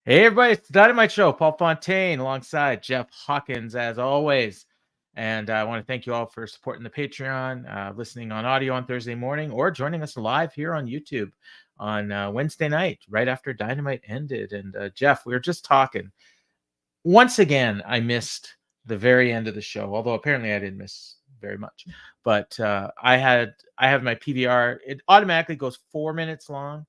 Hey everybody, it's the Dynamite Show. Paul Fontaine alongside Jeff Hawkins as always. And I want to thank you all for supporting the Patreon, listening on audio on Thursday morning, or joining us live here on YouTube on Wednesday night, right after Dynamite ended. And Jeff, we were just talking. Once again, I missed the very end of the show, although apparently I didn't miss very much. But I have my PVR. It automatically goes 4 minutes long,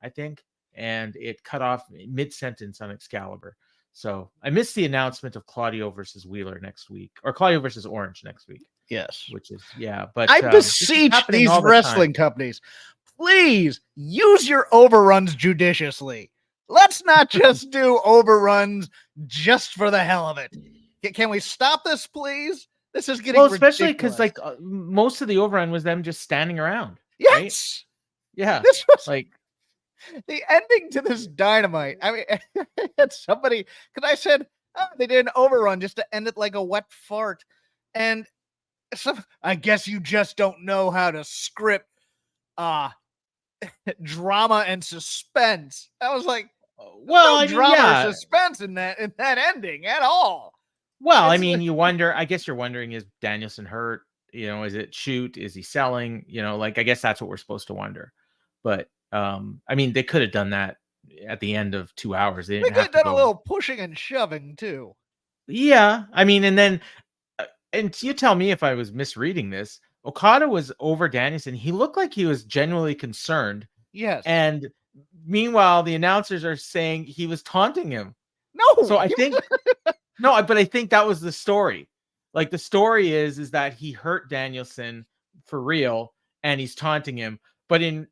I think, and it cut off mid-sentence on Excalibur. So I missed the announcement of Claudio versus Wheeler next week, or Claudio versus Orange next week. Yes. Which is, yeah. But I beseech these wrestling companies, please use your overruns judiciously. Let's not just do overruns just for the hell of it. Can we stop this, please? This is getting especially because like most of the overrun was them just standing around. Yes. Right? Yeah. This was like the ending to this Dynamite. I mean, had somebody, because I said they did an overrun just to end it like a wet fart. And I guess you just don't know how to script drama and suspense. I was like, well, no drama or suspense in that ending at all. Well, I mean, you wonder, I guess you're wondering, is Danielson hurt? You know, is it shoot? Is he selling? You know, like, I guess that's what we're supposed to wonder. But I mean, they could have done that at the end of 2 hours. They could have done a little pushing and shoving too. Yeah, I mean, and then and you tell me if I was misreading this. Okada was over Danielson. He looked like he was genuinely concerned. Yes. And meanwhile, the announcers are saying he was taunting him. No. So I think no, but I think that was the story. Like, the story is that he hurt Danielson for real and he's taunting him. But in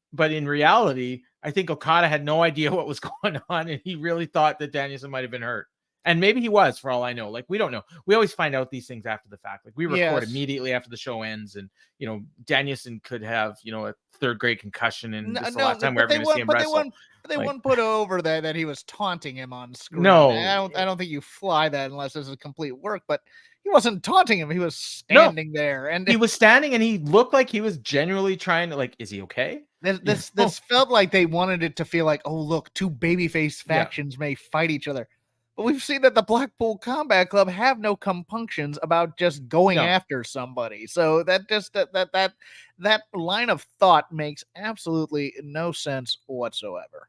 reality, I think Okada had no idea what was going on, and he really thought that Danielson might have been hurt. And maybe he was, for all I know. Like, we don't know. We always find out these things after the fact. Like, we record immediately after the show ends, and you know, Danielson could have, you know, a third-grade concussion, and this is the last time we're ever going to see him wrestle. They wouldn't put over that he was taunting him on screen. No, I don't think you fly that unless this is complete work. But he wasn't taunting him. He was standing there, and he was standing, and he looked like he was genuinely trying to, like, is he okay? This felt like they wanted it to feel like, oh, look, two babyface factions may fight each other. But we've seen that the Blackpool Combat Club have no compunctions about just going after somebody. So that just that line of thought makes absolutely no sense whatsoever.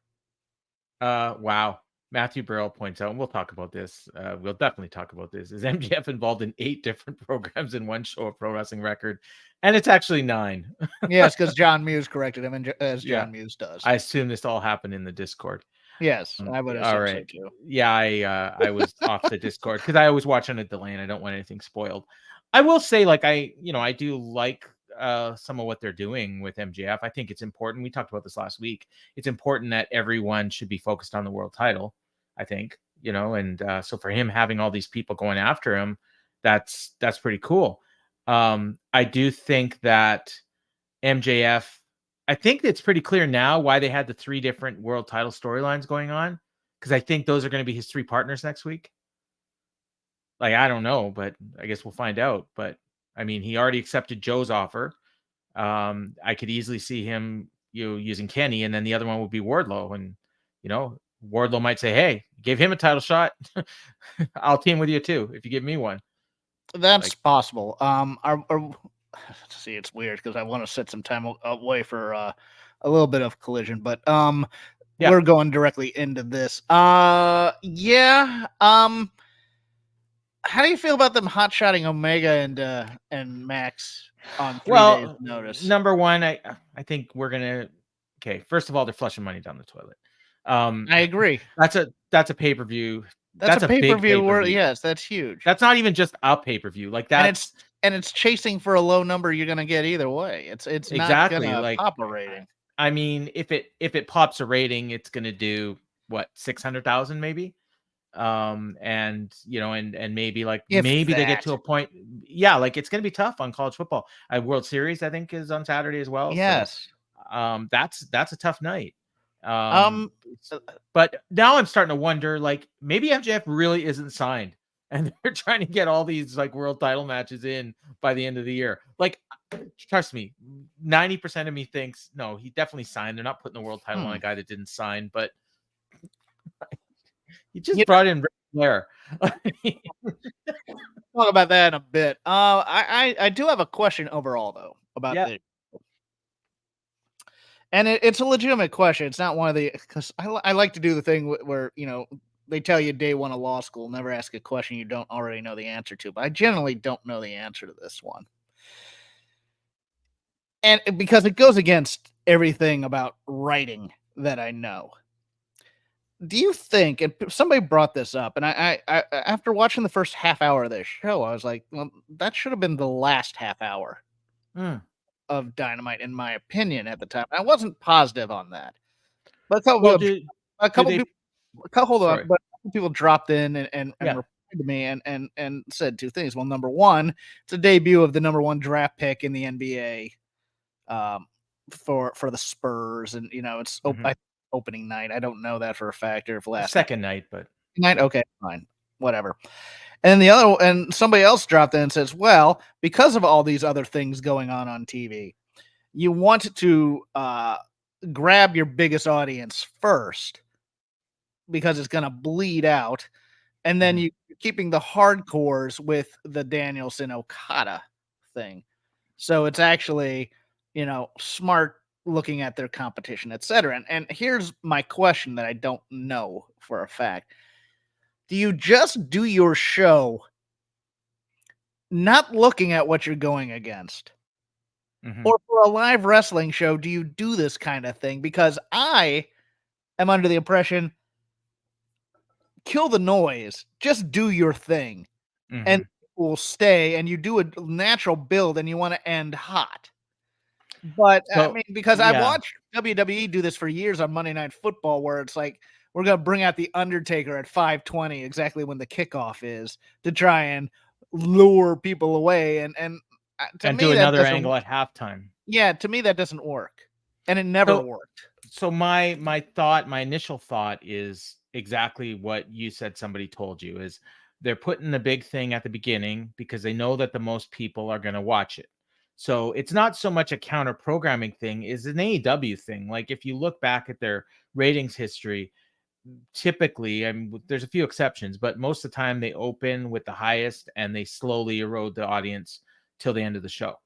Wow. Matthew Burrell points out, and we'll talk about this. We'll definitely talk about this. Is MJF involved in 8 different programs in one show of Pro Wrestling Record? And it's actually 9. Yes, because John Muse corrected him, as John Muse does. I assume this all happened in the Discord. Yes, I would assume all right. so too. Yeah, I was off the Discord because I always watch on a delay and I don't want anything spoiled. I will say, like, I do like some of what they're doing with MJF. I think it's important. We talked about this last week. It's important that everyone should be focused on the world title, I think, you know, and so for him having all these people going after him, that's pretty cool. I do think that MJF, I think it's pretty clear now why they had the 3 different world title storylines going on, because I think those are going to be his 3 partners next week. Like, I don't know, but I guess we'll find out. But I mean, he already accepted Joe's offer. I could easily see him, using Kenny, and then the other one would be Wardlow, and you know, Wardlow might say, "Hey, give him a title shot. I'll team with you too if you give me one." That's possible. See, it's weird because I want to set some time away for a little bit of collision, but we're going directly into this. How do you feel about them hot-shotting Omega and Max on 3 days notice? Number one, I think we're gonna. Okay, first of all, they're flushing money down the toilet. I agree. That's a pay-per-view. That's a pay-per-view. Yes, that's huge. That's not even just a pay-per-view. Like that. And it's chasing for a low number you're gonna get either way. It's exactly not gonna pop a rating. I mean, if it pops a rating, it's gonna do what, 600,000 maybe. And you know, and maybe like they get to a point, like it's gonna be tough on college football. World Series, I think, is on Saturday as well. Yes. So, that's a tough night. But now I'm starting to wonder, like, maybe MJF really isn't signed, and they're trying to get all these like world title matches in by the end of the year. Like, trust me, 90% of me thinks no, he definitely signed. They're not putting the world title on a guy that didn't sign, but He just brought in Flair. Talk about that in a bit. I do have a question overall though about this. And it's a legitimate question. It's not one of the, because I like to do the thing where, they tell you day one of law school, never ask a question you don't already know the answer to. But I generally don't know the answer to this one. And because it goes against everything about writing that I know. Do you think, and somebody brought this up, and I after watching the first half hour of this show, I was like, well, that should have been the last half hour. Of Dynamite, in my opinion, at the time. I wasn't positive on that, but a couple people dropped in and replied to me and said two things. Well, number one, it's a debut of the number one draft pick in the NBA for the Spurs, and it's opening night. I don't know that for a fact, or if second night, but night. Okay, fine, whatever. And somebody else dropped in and says, well, because of all these other things going on TV, you want to grab your biggest audience first because it's going to bleed out. And then you're keeping the hardcores with the Danielson Okada thing. So it's actually, smart looking at their competition, etc. And here's my question that I don't know for a fact. Do you just do your show not looking at what you're going against? Or for a live wrestling show, do you do this kind of thing? Because I am under the impression, kill the noise, just do your thing, and will stay, and you do a natural build, and you want to end hot. But, because I watched WWE do this for years on Monday Night Football, where it's like, we're going to bring out The Undertaker at 5:20, exactly when the kickoff is, to try and lure people away. And do another angle at halftime. Yeah, to me, that doesn't work. And it never worked. So my initial thought is exactly what you said somebody told you, is they're putting the big thing at the beginning because they know that the most people are going to watch it. So it's not so much a counter programming thing, it's an AEW thing. Like if you look back at their ratings history, typically, there's a few exceptions, but most of the time they open with the highest and they slowly erode the audience till the end of the show,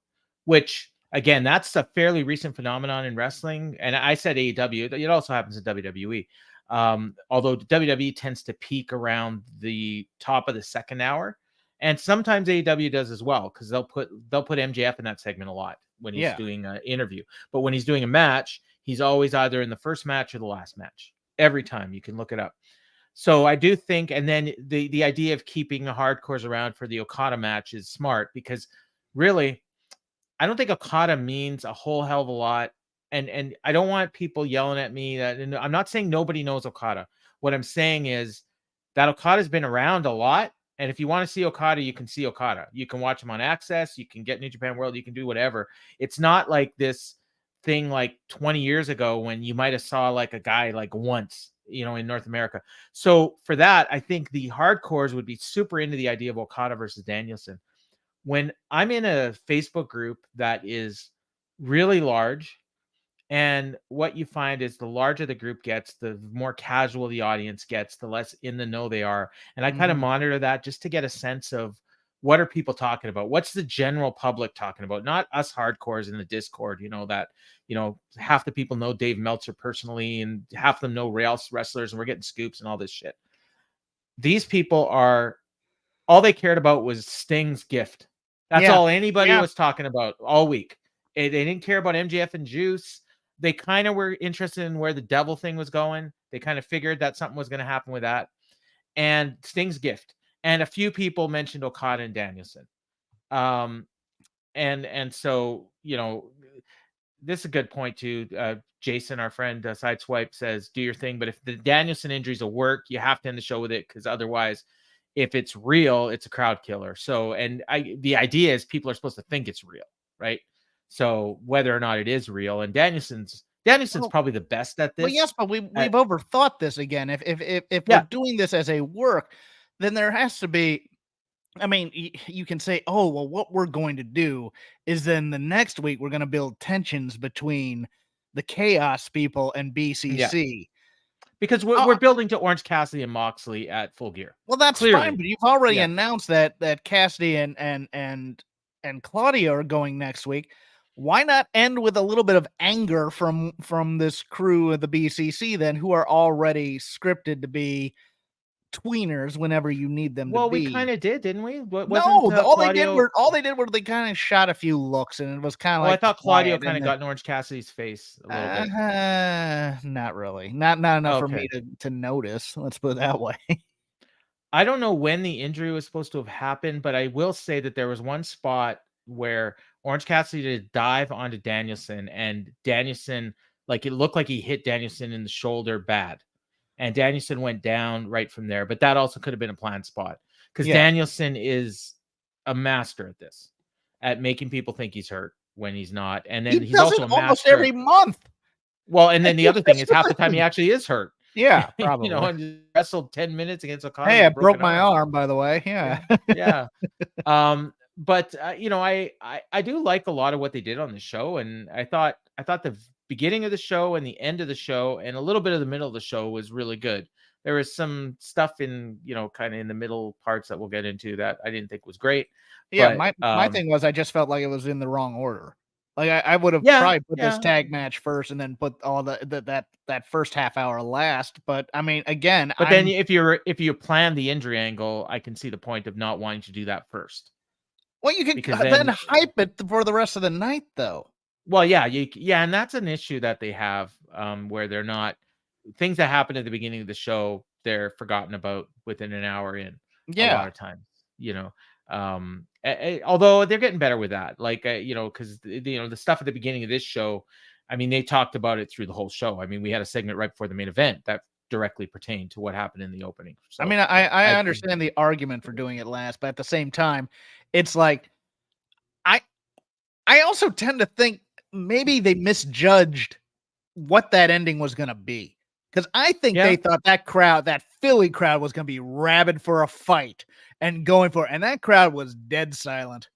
which again, that's a fairly recent phenomenon in wrestling. And I said AEW, it also happens in WWE. Although WWE tends to peak around the top of the second hour, and sometimes AEW does as well, because they'll put MJF in that segment a lot when he's doing an interview. But when he's doing a match, he's always either in the first match or the last match. Every time, you can look it up. So I do think, and then the idea of keeping the hardcores around for the Okada match is smart, because really, I don't think Okada means a whole hell of a lot. And I don't want people yelling at me that, and I'm not saying nobody knows Okada. What I'm saying is that Okada's been around a lot. And if you want to see Okada, you can see Okada. You can watch him on Access. You can get New Japan World. You can do whatever. It's not like this thing like 20 years ago when you might have saw like a guy like once, in North America. So for that, I think the hardcores would be super into the idea of Okada versus Danielson. When I'm in a Facebook group that is really large, and what you find is the larger the group gets, the more casual the audience gets, the less in the know they are. And I kind of monitor that just to get a sense of, what are people talking about? What's the general public talking about? Not us hardcores in the Discord, that, half the people know Dave Meltzer personally, and half of them know wrestlers, and we're getting scoops and all this shit. These people all they cared about was Sting's gift. That's all anybody was talking about all week. They didn't care about MJF and Juice. They kind of were interested in where the devil thing was going. They kind of figured that something was going to happen with that. And Sting's gift. And a few people mentioned Okada and Danielson. And so, this is a good point too. Jason, our friend, Sideswipe, says, do your thing. But if the Danielson injuries will work, you have to end the show with it, because otherwise, if it's real, it's a crowd killer. So, and the idea is people are supposed to think it's real, right? So whether or not it is real, and Danielson's probably the best at this. Well, yes, but we've overthought this again. If we're doing this as a work, then there has to be. I mean, you can say, oh, well, what we're going to do is then the next week we're going to build tensions between the Chaos people and BCC. because we're building to Orange Cassidy and Moxley at Full Gear. Well, that's Clearly. fine, but you've already announced that Cassidy and Claudio are going next week. Why not end with a little bit of anger from this crew of the BCC then, who are already scripted to be tweeners whenever you need them to be? Well, we kind of did, didn't we? All they did were they kind of shot a few looks, and it was kind of like. I thought Claudio kind of got in Orange Cassidy's face a little bit. Not really. Not enough for me to notice. Let's put it that way. I don't know when the injury was supposed to have happened, but I will say that there was one spot where Orange Cassidy did a dive onto Danielson, and Danielson, like, it looked like he hit Danielson in the shoulder bad, and Danielson went down right from there. But that also could have been a planned spot, because Danielson is a master at this, at making people think he's hurt when he's not, and then he's also a master almost every month. Well, and then the other thing is half the time he actually is hurt. Yeah, probably. And wrestled 10 minutes against Okada. Hey, I broke my arm, by the way. Yeah. But I do like a lot of what they did on the show, and I thought the beginning of the show and the end of the show and a little bit of the middle of the show was really good. There was some stuff in, kind of in the middle parts that we'll get into that I didn't think was great. Yeah, but, my thing was I just felt like it was in the wrong order. Like I would have probably put this tag match first and then put all that first half hour last. But I mean, again, then if you plan the injury angle, I can see the point of not wanting to do that first. Well, you can then hype it for the rest of the night, though. Well, and that's an issue that they have, where they're not things that happen at the beginning of the show, they're forgotten about within an hour in. A lot of times, although they're getting better with that, like because the stuff at the beginning of this show, I mean, they talked about it through the whole show. I mean, we had a segment right before the main event that directly pertained to what happened in the opening. So, I mean, I understand the argument for doing it last, but at the same time, it's like I also tend to think maybe they misjudged what that ending was going to be, because I think they thought that Philly crowd was going to be rabid for a fight and going for it, and that crowd was dead silent.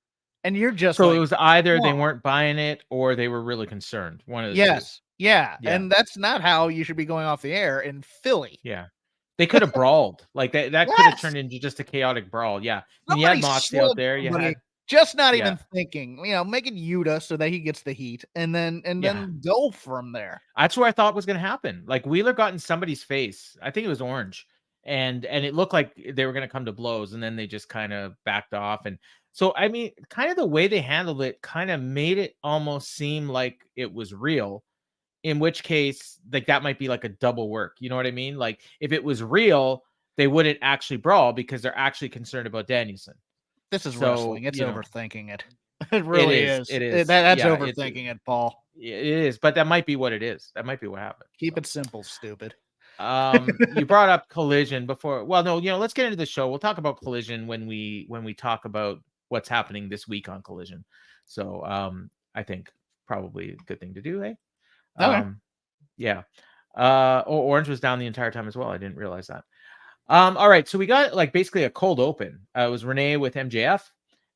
And you're just so it was either they weren't buying it or they were really concerned. One of the two. Yeah, and that's not how you should be going off the air in Philly. Yeah, they could have brawled, like that could have turned into just a chaotic brawl. Yeah, and you had Moxley out there. You had just not even thinking, make it Yuta so that he gets the heat, and then go from there. That's where I thought was going to happen. Like Wheeler got in somebody's face. I think it was Orange, and it looked like they were going to come to blows, and then they just kind of backed off. And so, I mean, kind of the way they handled it kind of made it almost seem like it was real. In which case, like that might be like a double work. You know what I mean? Like if it was real, they wouldn't actually brawl because they're actually concerned about Danielson. This is wrestling. It's overthinking it. It really is. It is. That's overthinking it, Paul. It is, but that might be what it is. That might be what happened. Keep it simple, stupid. You brought up Collision before. Well, no, let's get into the show. We'll talk about Collision when we talk about what's happening this week on Collision. So I think probably a good thing to do, eh? Okay. Yeah. Orange was down the entire time as well. I didn't realize that. All right, so we got like basically a cold open. It was Renee with MJF,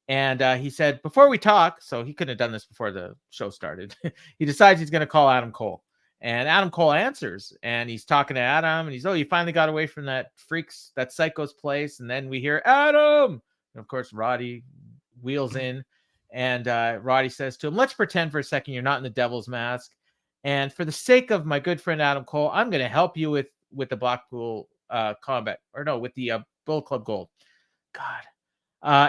and he said, before we talk, so he couldn't have done this before the show started. He decides he's going to call Adam Cole, and Adam Cole answers, and he's talking to Adam, and he's, you finally got away from that psycho's place. And then we hear Adam, and of course Roddy wheels in, and Roddy says to him, let's pretend for a second you're not in the devil's mask, and for the sake of my good friend Adam Cole, I'm going to help you with the Blackpool combat, or no, with the Bull Club Gold. God.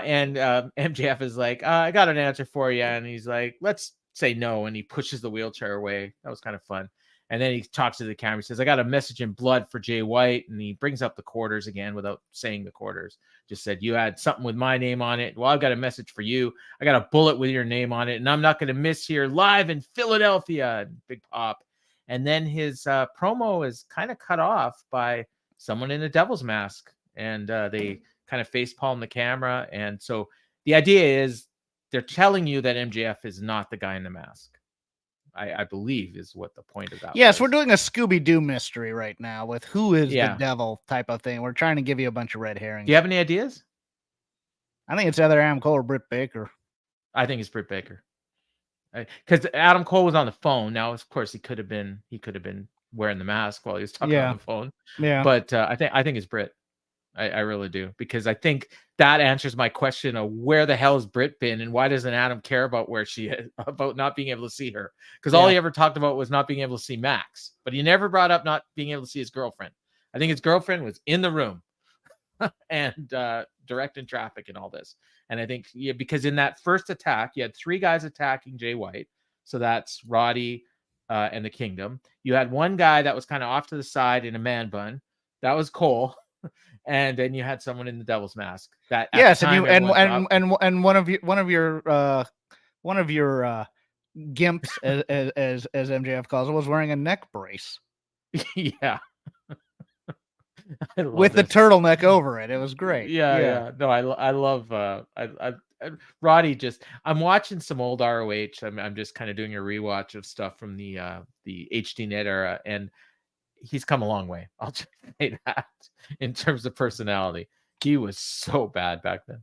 And MJF is like, I got an answer for you. And he's like, let's say no. And he pushes the wheelchair away. That was kind of fun. And then he talks to the camera. He says, I got a message in blood for Jay White. And he brings up the quarters again without saying the quarters. Just said, you had something with my name on it. Well, I've got a message for you. I got a bullet with your name on it. And I'm not going to miss here live in Philadelphia. Big pop. And then his promo is kind of cut off by someone in a devil's mask. And they kind of facepalm the camera. And so the idea is they're telling you that MJF is not the guy in the mask. I believe is what the point of that was. We're doing a Scooby-Doo mystery right now with who is the devil type of thing. We're trying to give you a bunch of red herrings. Do you have any ideas? I think it's either Adam Cole or Britt Baker. I think it's Britt Baker. Because Adam Cole was on the phone. Now, of course, he could have been wearing the mask while he was talking on the phone. Yeah. But I think it's Britt. I really do, because I think that answers my question of where the hell has Britt been, and why doesn't Adam care about where she is, about not being able to see her? Because all he ever talked about was not being able to see Max, but he never brought up not being able to see his girlfriend. I think his girlfriend was in the room and directing traffic and all this. And I think, because in that first attack, you had 3 guys attacking Jay White. So that's Roddy and the Kingdom. You had one guy that was kind of off to the side in a man bun. That was Cole. And then you had someone in the Devil's Mask. That yes, and one of your gimps, as MJF calls it, was wearing a neck brace. Yeah. With the turtleneck over it. It was great. Yeah. No, I love Roddy. Just, I'm watching some old ROH. I'm just kind of doing a rewatch of stuff from the HD Net era, and he's come a long way. I'll just say that in terms of personality. He was so bad back then.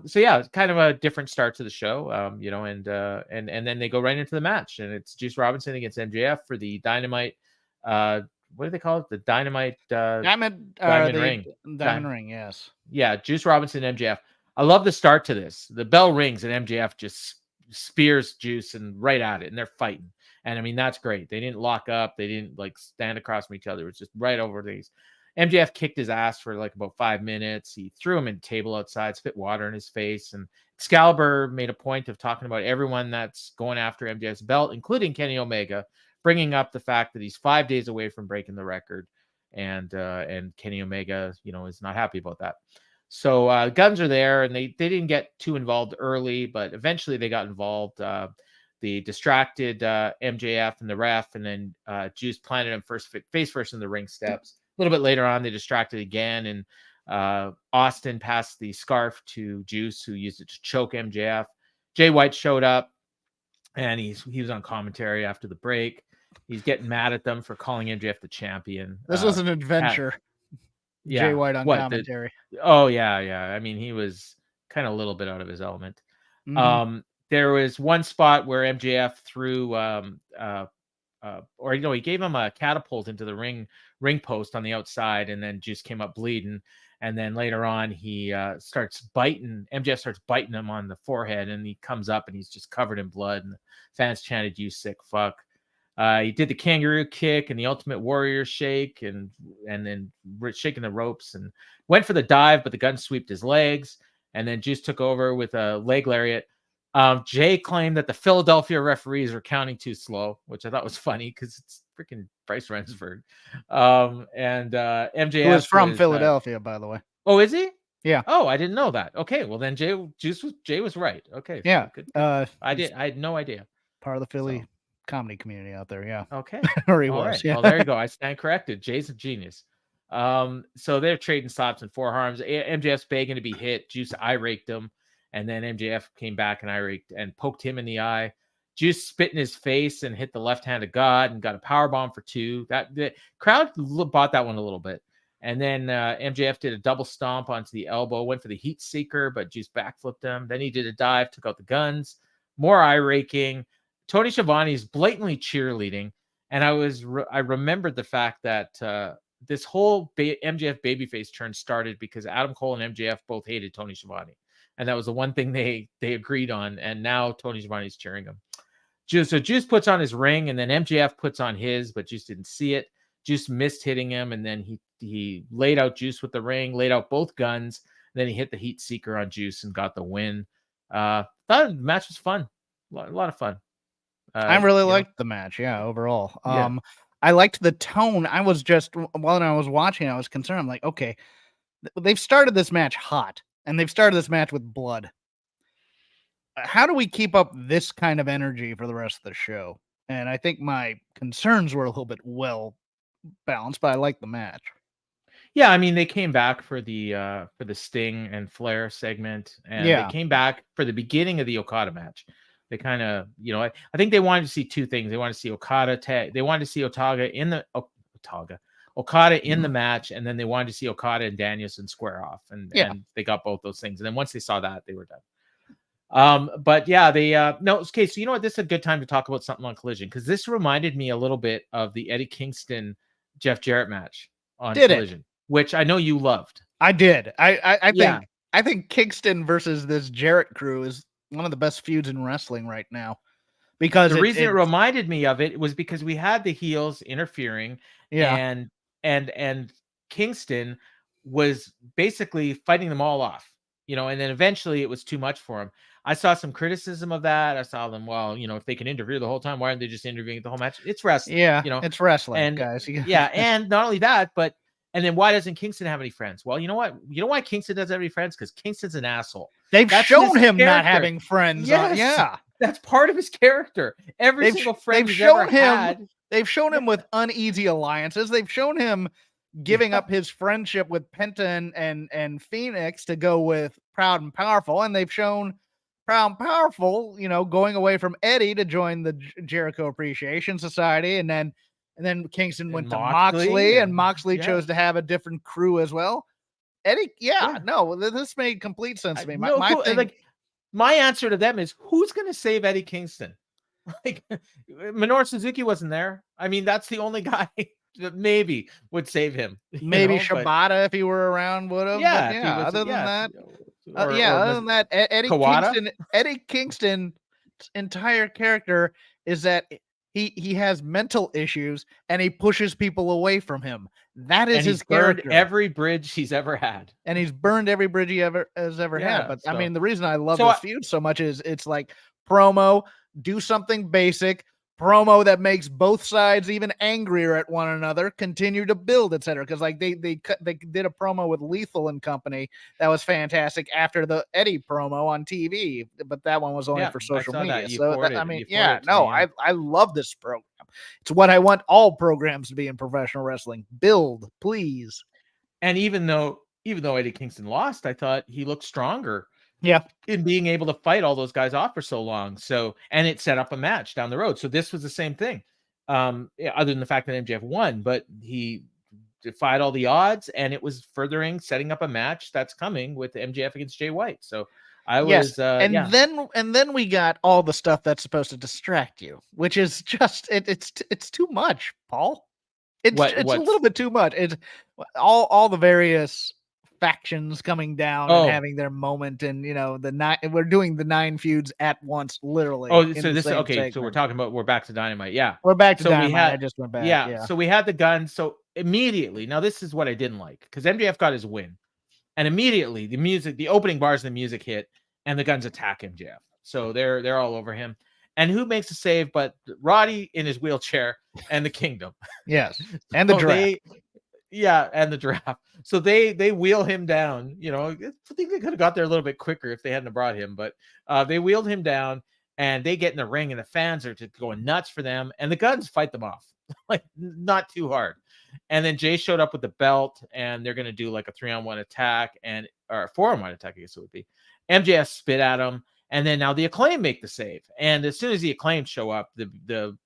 So yeah, it's kind of a different start to the show. And then they go right into the match, and it's Juice Robinson against MJF for the Dynamite. What do they call it? The Dynamite Diamond Ring. Diamond Ring, yes. Yeah, Juice Robinson, MJF. I love the start to this. The bell rings and MJF just spears Juice and right at it, and they're fighting. And I mean, that's great. They didn't lock up. They didn't like stand across from each other. It was just right over these. MJF kicked his ass for like about 5 minutes. He threw him in table outside, spit water in his face. And Excalibur made a point of talking about everyone that's going after MJF's belt, including Kenny Omega, bringing up the fact that he's 5 days away from breaking the record. And Kenny Omega, is not happy about that. So guns are there, and they didn't get too involved early, but eventually they got involved. They distracted MJF and the ref, and then Juice planted him face first in the ring steps. A little bit later on, they distracted again, and Austin passed the scarf to Juice, who used it to choke MJF. Jay White showed up, and he was on commentary after the break. He's getting mad at them for calling MJF the champion. This was an adventure. Jay White on commentary. Yeah. I mean, he was kind of a little bit out of his element. Mm-hmm. There was one spot where MJF threw, he gave him a catapult into the ring post on the outside, and then Juice came up bleeding. And then later on, he starts biting. MJF starts biting him on the forehead, and he comes up and he's just covered in blood. And the fans chanted, "You sick fuck." He did the kangaroo kick and the Ultimate Warrior shake, and then shaking the ropes, and went for the dive, but the gun swept his legs. And then Juice took over with a leg lariat. Jay claimed that the Philadelphia referees were counting too slow, which I thought was funny because it's freaking Bryce Rensford. MJF, who is from Philadelphia, by the way. Oh, is he? Yeah. Oh, I didn't know that. Okay, well then Jay was right. Okay. Yeah. Good. I had no idea. Part of the Philly comedy community out there. Yeah. Okay. Or he All was. Right. Yeah. Well, there you go. I stand corrected. Jay's a genius. So they're trading slaps and forearms. MJF's begging to be hit. Juice eye raked him, and then MJF came back and eye raked and poked him in the eye. Juice spit in his face and hit the left hand of God and got a power bomb for 2. The crowd bought that one a little bit. And then MJF did a double stomp onto the elbow, went for the heat seeker, but Juice backflipped him. Then he did a dive, took out the guns, more eye raking. Tony Schiavone's blatantly cheerleading, and I remembered the fact that this whole MJF babyface turn started because Adam Cole and MJF both hated Tony Schiavone, and that was the one thing they agreed on. And now Tony Schiavone's cheering him. So Juice puts on his ring, and then MJF puts on his, but Juice didn't see it. Juice missed hitting him, and then he laid out Juice with the ring, laid out both guns, and then he hit the heat seeker on Juice and got the win. Thought the match was fun, a lot of fun. I really liked the match. Yeah, overall. I liked the tone. I was just, while I was watching, I was concerned. I'm like, okay, they've started this match hot, and they've started this match with blood. How do we keep up this kind of energy for the rest of the show? And I think my concerns were a little bit well balanced, but I liked the match. Yeah, I mean, they came back for the Sting and Flair segment, and they came back for the beginning of the Okada match. They kind of, I think they wanted to see 2 things. They wanted to see Okada tag. They wanted to see Okada in the match, and then they wanted to see Okada and Danielson square off, and they got both those things. And then once they saw that, they were But yeah, they no, okay, so you know what? This is a good time to talk about something on Collision, because this reminded me a little bit of the Eddie Kingston Jeff Jarrett match on Did it? Collision, which I know you loved. I did. I Yeah. think Kingston versus this Jarrett crew is one of the best feuds in wrestling right now. Because The reason it reminded me of it was because we had the heels interfering, yeah, and Kingston was basically fighting them all off, and then eventually it was too much for him. I saw some criticism of that. I saw them, well, if they can interfere the whole time, why aren't they just interviewing the whole match? It's wrestling, it's wrestling, and guys. yeah, and not only that, but and then why doesn't Kingston have any friends? Well, you know what? You know why Kingston doesn't have any friends? Because Kingston's an asshole. They've That's shown his him not character. having friends. Yes. Yeah. That's part of his character. Every single friend he's ever had. They've shown him with uneasy alliances. They've shown him giving up his friendship with Penta and Phoenix to go with Proud and Powerful, and they've shown Proud and Powerful, going away from Eddie to join the Jericho Appreciation Society, and then Kingston went to Moxley, and Moxley chose to have a different crew as well. Eddie, no, this made complete sense to me. My answer to them is, who's going to save Eddie Kingston? Like, Minoru Suzuki wasn't there. I mean, that's the only guy that maybe would save him. Maybe Shibata, if he were around, would have. Yeah, other than that, Eddie Kingston's entire character is that he has mental issues and he pushes people away from him. That is his character. Burned every bridge he's ever had, and he's burned every bridge he ever had. But I mean, the reason I love this feud so much is it's like promo, do something basic, promo that makes both sides even angrier at one another, continue to build, etc. Because like they did a promo with Lethal and Company that was fantastic after the Eddie promo on TV, but that one was only for social media. I love this program. It's what I want all programs to be in professional wrestling. Build, please. And even though Eddie Kingston lost, I thought he looked stronger. Yeah, in being able to fight all those guys off for so long. So, and it set up a match down the road. So this was the same thing. Other than the fact that MJF won, but he defied all the odds, and it was setting up a match that's coming with MJF against Jay White. So then we got all the stuff that's supposed to distract you, which is just it's too much, Paul. It's a little bit too much. It's all the various factions coming down and having their moment, and we're doing the 9 feuds at once, literally. So we're back to Dynamite. Yeah, we're back to Dynamite. I just went back. Yeah, so we had the gun. So immediately, now this is what I didn't like, because MJF got his win, and immediately the opening bars of the music hit, and the Guns attack MJF. So they're all over him. And who makes a save but Roddy in his wheelchair and the Kingdom? Yes, and the draft. And the draft. So they wheel him down. I think they could have got there a little bit quicker if they hadn't brought him, but they wheeled him down, and they get in the ring, and the fans are just going nuts for them, and the Guns fight them off, like not too hard. And then Jay showed up with the belt, and they're going to do like a 3-on-1 attack or a 4-on-1 attack, I guess it would be. MJF spit at him, and then now the Acclaim make the save. And as soon as the Acclaim show up, the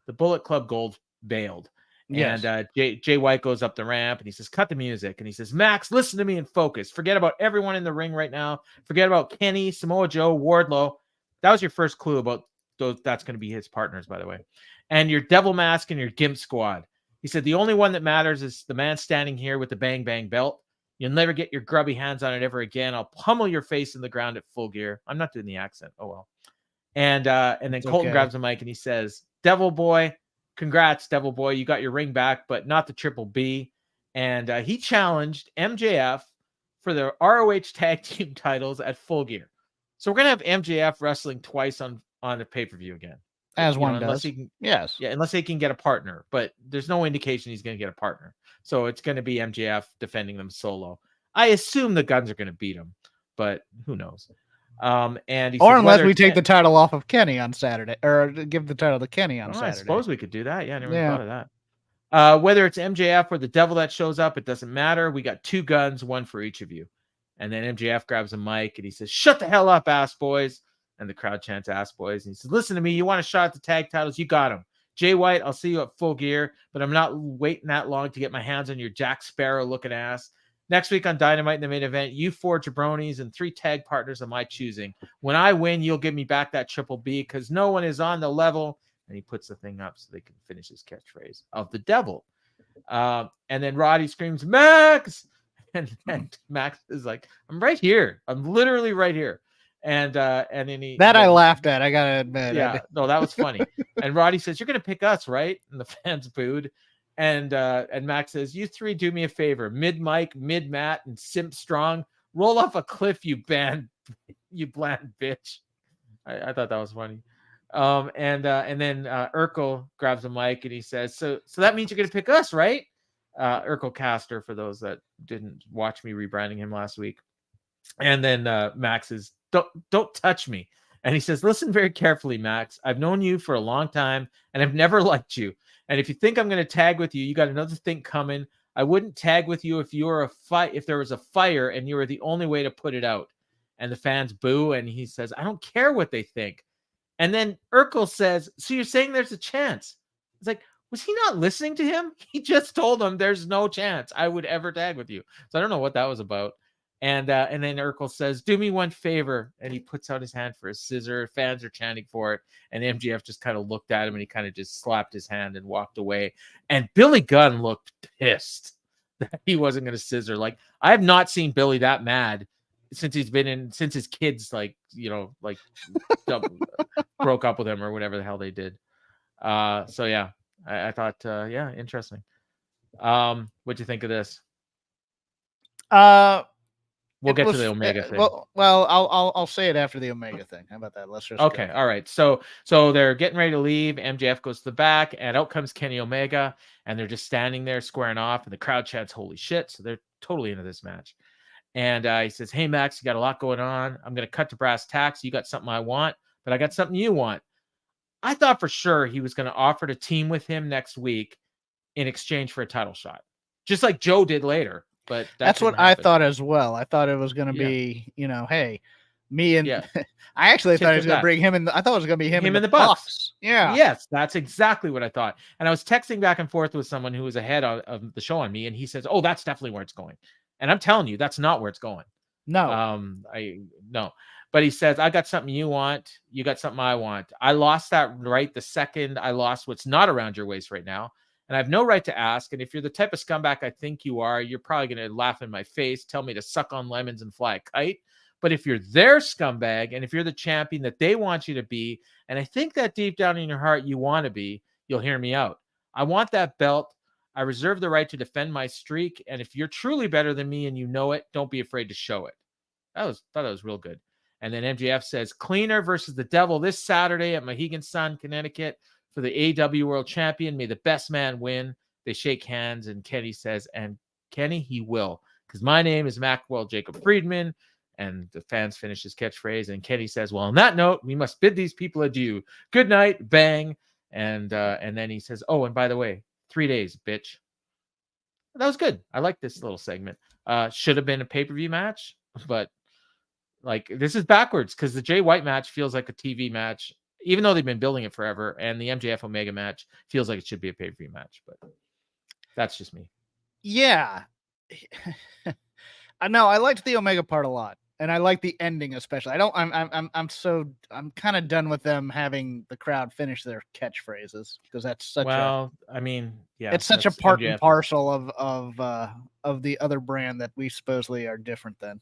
Bullet Club Gold bailed. Yes. And Jay White goes up the ramp, and he says, cut the music. And he says, Max, listen to me and focus. Forget about everyone in the ring right now. Forget about Kenny, Samoa Joe, Wardlow. That was your first clue about those. That's going to be his partners, by the way. And your Devil Mask and your Gimp Squad. He said, the only one that matters is the man standing here with the Bang Bang belt. You'll never get your grubby hands on it ever again. I'll pummel your face in the ground at Full Gear. I'm not doing the accent. Oh, well. And then Colton grabs the mic, and he says, Devil Boy, congrats, Devil Boy. You got your ring back, but not the Triple B. And he challenged MJF for the ROH Tag Team titles at Full Gear. So we're going to have MJF wrestling twice on a pay-per-view again. As one does. Unless he can get a partner. But there's no indication he's going to get a partner. So it's going to be MJF defending them solo. I assume the Guns are going to beat him, but who knows? Unless we take the title off of Kenny on Saturday, or give the title to Kenny on Saturday. I suppose we could do that. Yeah, I never thought of that. Whether it's MJF or the Devil that shows up, it doesn't matter. We got 2 guns, 1 for each of you. And then MJF grabs a mic, and he says, shut the hell up, ass boys. And the crowd chants ass boys. And he says, listen to me. You want a shot at the tag titles? You got them. Jay White, I'll see you at Full Gear, but I'm not waiting that long to get my hands on your Jack Sparrow looking ass. Next week on Dynamite in the main event, you 4 jabronis and 3 tag partners of my choosing. When I win, you'll give me back that Triple B because no one is on the level. And he puts the thing up so they can finish his catchphrase of the devil. And then Roddy screams, Max! And Max is like, I'm right here. I'm literally right here. And then I laughed at. I gotta admit. Yeah, no, that was funny. And Roddy says, "You're gonna pick us, right?" And the fans booed. And Max says, "You 3 do me a favor. Mid Mike, mid Matt, and Simp Strong, roll off a cliff, you bland bitch." I thought that was funny. And then Urkel grabs a mic and he says, "So that means you're gonna pick us, right?" Urkel Caster, for those that didn't watch me rebranding him last week. And then Max is, don't touch me. And he says, "Listen very carefully, Max. I've known you for a long time and I've never liked you. And if you think I'm going to tag with you, you got another thing coming. I wouldn't tag with you if there was a fire and you were the only way to put it out." And the fans boo. And he says, "I don't care what they think." And then Urkel says, "So you're saying there's a chance?" It's like, was he not listening to him? He just told him there's no chance I would ever tag with you. So I don't know what that was about. And then Urkel says, "Do me one favor." And he puts out his hand for a scissor. Fans are chanting for it. And MJF just kind of looked at him and he kind of just slapped his hand and walked away. And Billy Gunn looked pissed that he wasn't going to scissor. Like, I have not seen Billy that mad since his kids, broke up with him or whatever the hell they did. So yeah, I thought, interesting. What'd you think of this? We'll get to the Omega thing. Well, I'll say it after the Omega thing. How about that? Let's just okay. Go. All right. So they're getting ready to leave. MJF goes to the back, and out comes Kenny Omega, and they're just standing there squaring off, and the crowd chants, "Holy shit!" So they're totally into this match. And he says, "Hey Max, you got a lot going on. I'm gonna cut to brass tacks. You got something I want, but I got something you want." I thought for sure he was gonna offer to team with him next week in exchange for a title shot, just like Joe did later. But that's what I thought as well. I thought it was going to be, hey, me and I actually thought he was going to bring him in. I thought it was going to be him and the Bucks. Yeah. Yes, that's exactly what I thought. And I was texting back and forth with someone who was ahead of the show on me, and he says, "Oh, that's definitely where it's going." And I'm telling you, that's not where it's going. No. No. But he says, "I got something you want. You got something I want. I lost that right the second I lost what's not around your waist right now. And I have no right to ask. And if you're the type of scumbag I think you are, you're probably going to laugh in my face, tell me to suck on lemons and fly a kite. But if you're their scumbag, and if you're the champion that they want you to be, and I think that deep down in your heart you want to be, you'll hear me out. I want that belt. I reserve the right to defend my streak. And if you're truly better than me and you know it, don't be afraid to show it." Thought that was real good. And then MJF says, "Cleaner versus the Devil this Saturday at Mohegan Sun, Connecticut, for the AEW World Champion. May the best man win." They shake hands, and Kenny says, "And Kenny, he will, because my name is Maxwell Jacob Friedman." And the fans finish his catchphrase, and Kenny says, "Well, on that note, we must bid these people adieu. Good night, bang." And then he says, "Oh, and by the way, 3 days, bitch." That was good. I like this little segment. Should have been a pay-per-view match, but like, this is backwards because the Jay White match feels like a TV match, even though they've been building it forever, and the MJF Omega match feels like it should be a pay-per-view match, but that's just me. Yeah. I know I liked the Omega part a lot, and I like the ending especially. I'm kind of done with them having the crowd finish their catchphrases because that's such it's such a part and parcel of the other brand that we supposedly are different than.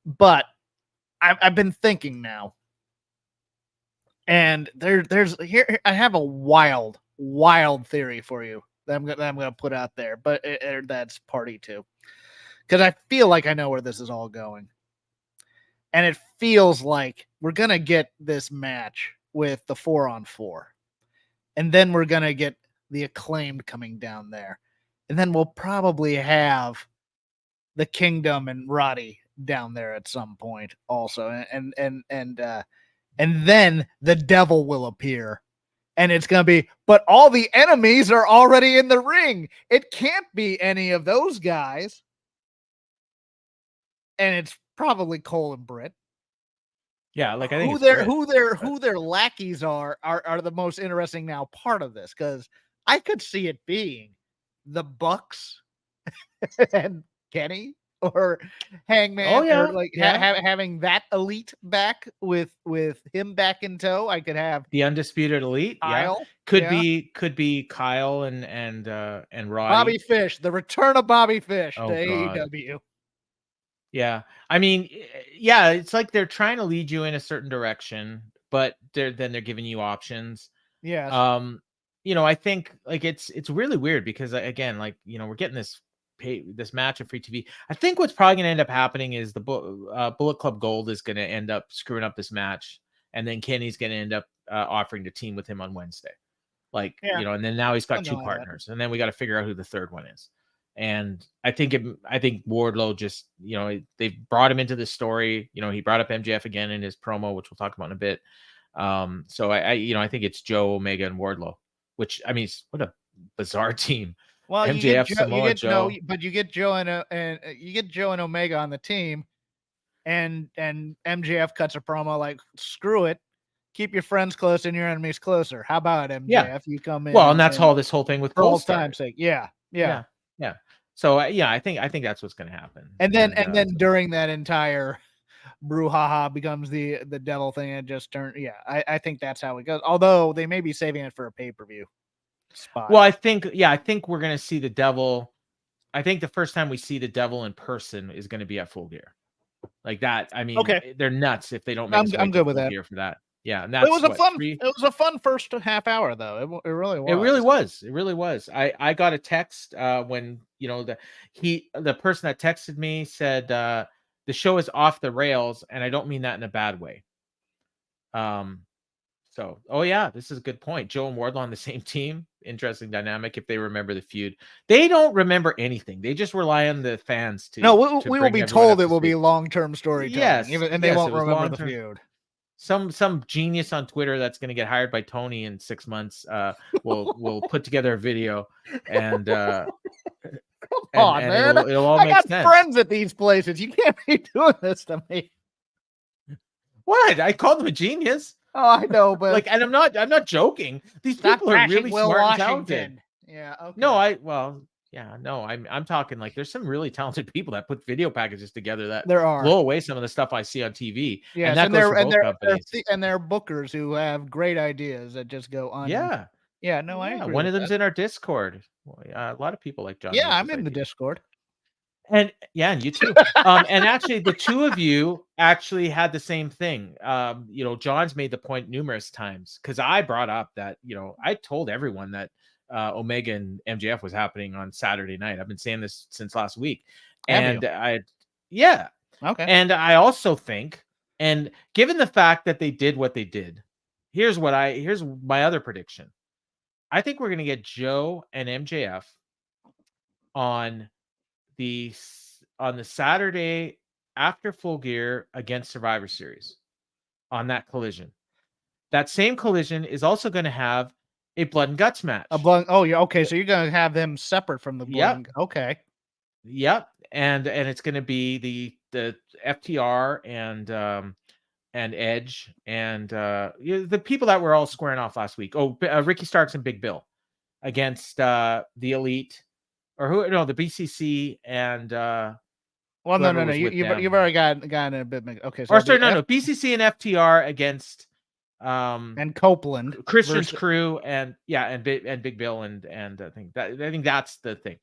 But I've been thinking now. And there's here I have a wild theory for you that I'm gonna put out there, but that's party 2, because I feel like I know where this is all going, and it feels like we're gonna get this match with the 4-on-4, and then we're gonna get the Acclaimed coming down there, and then we'll probably have the Kingdom and Roddy down there at some point also, and then the Devil will appear, and it's going to be, but all the enemies are already in the ring. It can't be any of those guys. And it's probably Cole and Britt. Yeah, like, I think who their lackeys are the most interesting now part of this, because I could see it being the Bucks and Kenny or Hangman, Oh, yeah, or like yeah. having that elite back with him back in tow. I could have The Undisputed Elite, yeah. Kyle, Could yeah, be Kyle and Bobby Roddy. Fish, the return of Bobby Fish to Oh, God. AEW. Yeah. I mean, yeah, it's like they're trying to lead you in a certain direction, but they're giving you options. Yes. I think like it's really weird because again, like, we're getting this match of free TV. I think what's probably going to end up happening is the Bullet Club Gold is going to end up screwing up this match, and then Kenny's going to end up offering to team with him on Wednesday. Like, Yeah. and then now he's got Something two like that. partners, and then we got to figure out who the third one is. And I think Wardlow just, they brought him into the story. He brought up MJF again in his promo, which we'll talk about in a bit. So I think it's Joe, Omega, and Wardlow, which, I mean, what a bizarre team. Well, MJF, Samoa Joe. but you get Joe and you get Joe and Omega on the team, and MJF cuts a promo like, "Screw it, keep your friends close and your enemies closer." How about MJF? Yeah. You come in. Well, and that's how this whole thing with for Cole old started. time's sake. Yeah. So I think that's what's going to happen. And then during that entire brouhaha becomes the devil thing, and just turn. Yeah, I think that's how it goes. Although they may be saving it for a pay-per-view spot. Well, I think we're going to see the devil. I think the first time we see the devil in person is going to be at Full Gear. Like that. I mean, Okay. they're nuts if they don't make I'm good with that. Gear for that. Yeah, and that's it was a fun first half hour though. It really was. It really was. I got a text when the person that texted me said the show is off the rails, and I don't mean that in a bad way. So, oh yeah, this is a good point. Joe and Wardlow on the same team. Interesting dynamic. If they remember the feud, they don't remember anything. They just rely on the fans to. No, we will be told it will be long-term storytelling. Yes, and they won't remember the feud. Some genius on Twitter that's going to get hired by Tony in 6 months will put together a video and come on, man. It'll all make sense. I got friends at these places. You can't be doing this to me. What? I called him a genius. Oh, I know, but like, and I'm not joking. These people are really smart and talented. Yeah. Okay. No, I'm talking like there's some really talented people that put video packages together that there are blow away some of the stuff I see on TV. Yeah, and they're bookers who have great ideas that just go on. Yeah. No, I agree. One of them's in our Discord. A lot of people like John. Yeah, I'm in the Discord. And you too. And actually, the two of you actually had the same thing. John's made the point numerous times because I brought up that I told everyone that Omega and MJF was happening on Saturday night. I've been saying this since last week, and okay. And I also think, and given the fact that they did what they did, here's my other prediction. I think we're gonna get Joe and MJF on the Saturday after Full Gear against Survivor Series on that collision. That same collision is also going to have a blood and guts match. Okay. So you're going to have them separate from the blood. Okay. Yep. And it's going to be the FTR and Edge and the people that were all squaring off last week. Ricky Starks and Big Bill against the Elite. Or the BCC and no. You've already gotten a bit. Okay, so BCC and FTR against and Copeland, Christian's crew, and Big Bill and I think that's the thing.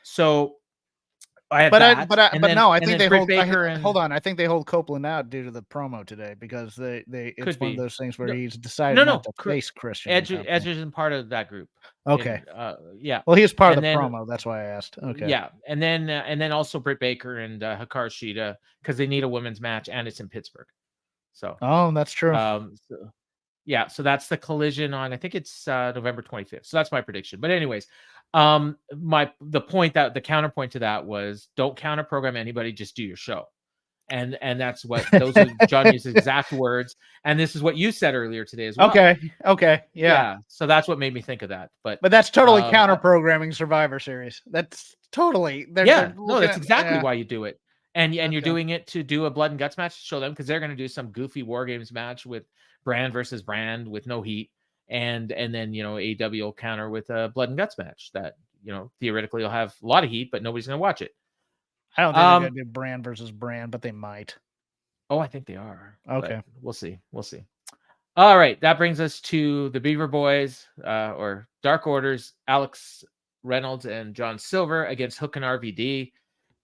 So I think they hold Baker hold on. I think they hold Copeland out due to the promo today because it's one of those things where he's decided not to face Christian. Edge isn't part of that group. Okay. Well, he was part of the promo. That's why I asked. Okay. Yeah, and then also Britt Baker and Hikaru Shida because they need a women's match and it's in Pittsburgh. So. Oh, that's true. So that's the collision on. I think it's November 25th. So that's my prediction. But anyways, the counterpoint to that was don't counter program anybody. Just do your show. And that's what those are Johnny's exact words. And this is what you said earlier today as well. Okay. Yeah. So that's what made me think of that. But that's totally counter programming Survivor Series. That's totally. That's exactly why you do it. And you're doing it to do a blood and guts match to show them because they're going to do some goofy War Games match with Brand versus Brand with no heat. And then AEW will counter with a blood and guts match that theoretically will have a lot of heat, but nobody's going to watch it. I don't think they're going to do brand versus brand, but they might. Oh, I think they are. Okay. We'll see. We'll see. All right. That brings us to the Beaver Boys, or Dark Orders, Alex Reynolds and John Silver against Hook and RVD.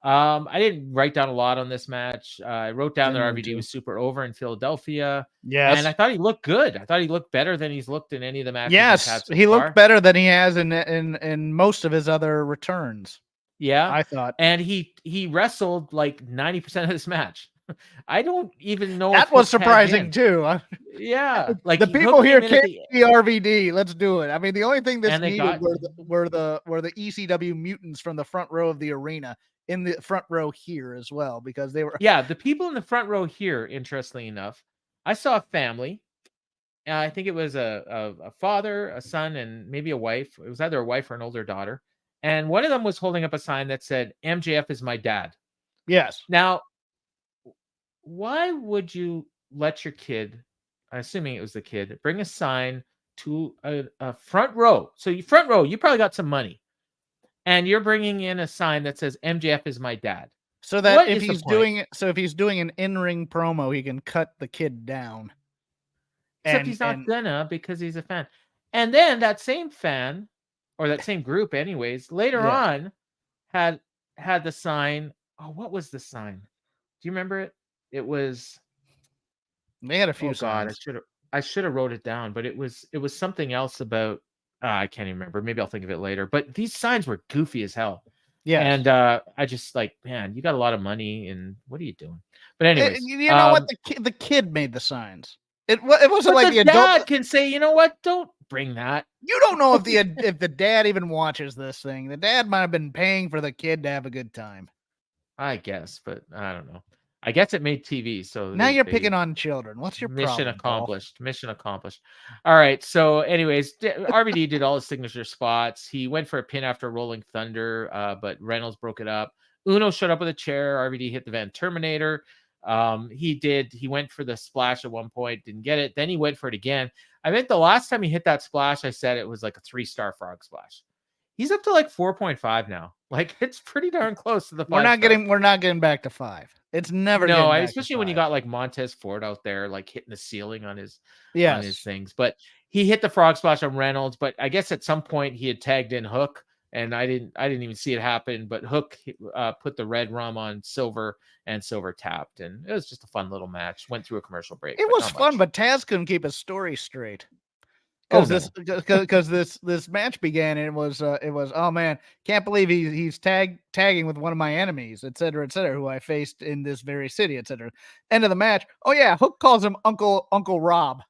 I didn't write down a lot on this match. I wrote down that RVD was super over in Philadelphia. Yes. And I thought he looked good. I thought he looked better than he's looked in any of the matches he's had so he far. looked better than he has in most of his other returns. Yeah. I thought. And he wrestled like 90% of this match. I don't even know that was surprising too. Yeah, like the people here can't be RVD. Let's do it. I mean, the only thing this needed were the ECW mutants from the front row of the arena in the front row here as well, because they were the people in the front row here. Interestingly enough, I saw a family. I think it was a father, a son, and maybe a wife. It was either a wife or an older daughter, and one of them was holding up a sign that said "MJF is my dad." Yes. Now, why would you let your kid, assuming it was the kid, bring a sign to a front row? So you front row, you probably got some money, and you're bringing in a sign that says "MJF is my dad." So that if he's doing an in-ring promo, he can cut the kid down. Except he's not gonna, because he's a fan. And then that same fan, or that same group, anyways, later on, had the sign. Oh, what was the sign? Do you remember it? It was. They had a few signs. I should have wrote it down, but it was something else about. I can't even remember. Maybe I'll think of it later. But these signs were goofy as hell. Yeah. And I just like, man, you got a lot of money, and what are you doing? But anyways, you know what? The kid made the signs. It wasn't like the adult dad can say, you know what? Don't bring that. You don't know if the dad even watches this thing. The dad might have been paying for the kid to have a good time. I guess, but I don't know. I guess it made TV. So now you're picking on children. What's your mission problem, accomplished? Paul? Mission accomplished. All right. So, anyways, RVD did all his signature spots. He went for a pin after Rolling Thunder, but Reynolds broke it up. Uno showed up with a chair. RVD hit the Van Terminator. He went for the splash at one point, didn't get it. Then he went for it again. I think the last time he hit that splash, I said it was like a 3-star frog splash. He's up to like 4.5 now. Like, it's pretty darn close to the 5. We're not getting back to 5. It's never especially when you got like Montez Ford out there, like hitting the ceiling on his things. But he hit the frog splash on Reynolds. But I guess at some point he had tagged in Hook, and I didn't even see it happen. But Hook put the red rum on Silver, and Silver tapped, and it was just a fun little match. Went through a commercial break. It was fun, but Taz couldn't keep his story straight. Because this match began, and it was oh man, can't believe he's tagging with one of my enemies, etc., who I faced in this very city, etc. End of the match. Oh yeah, Hook calls him Uncle Rob.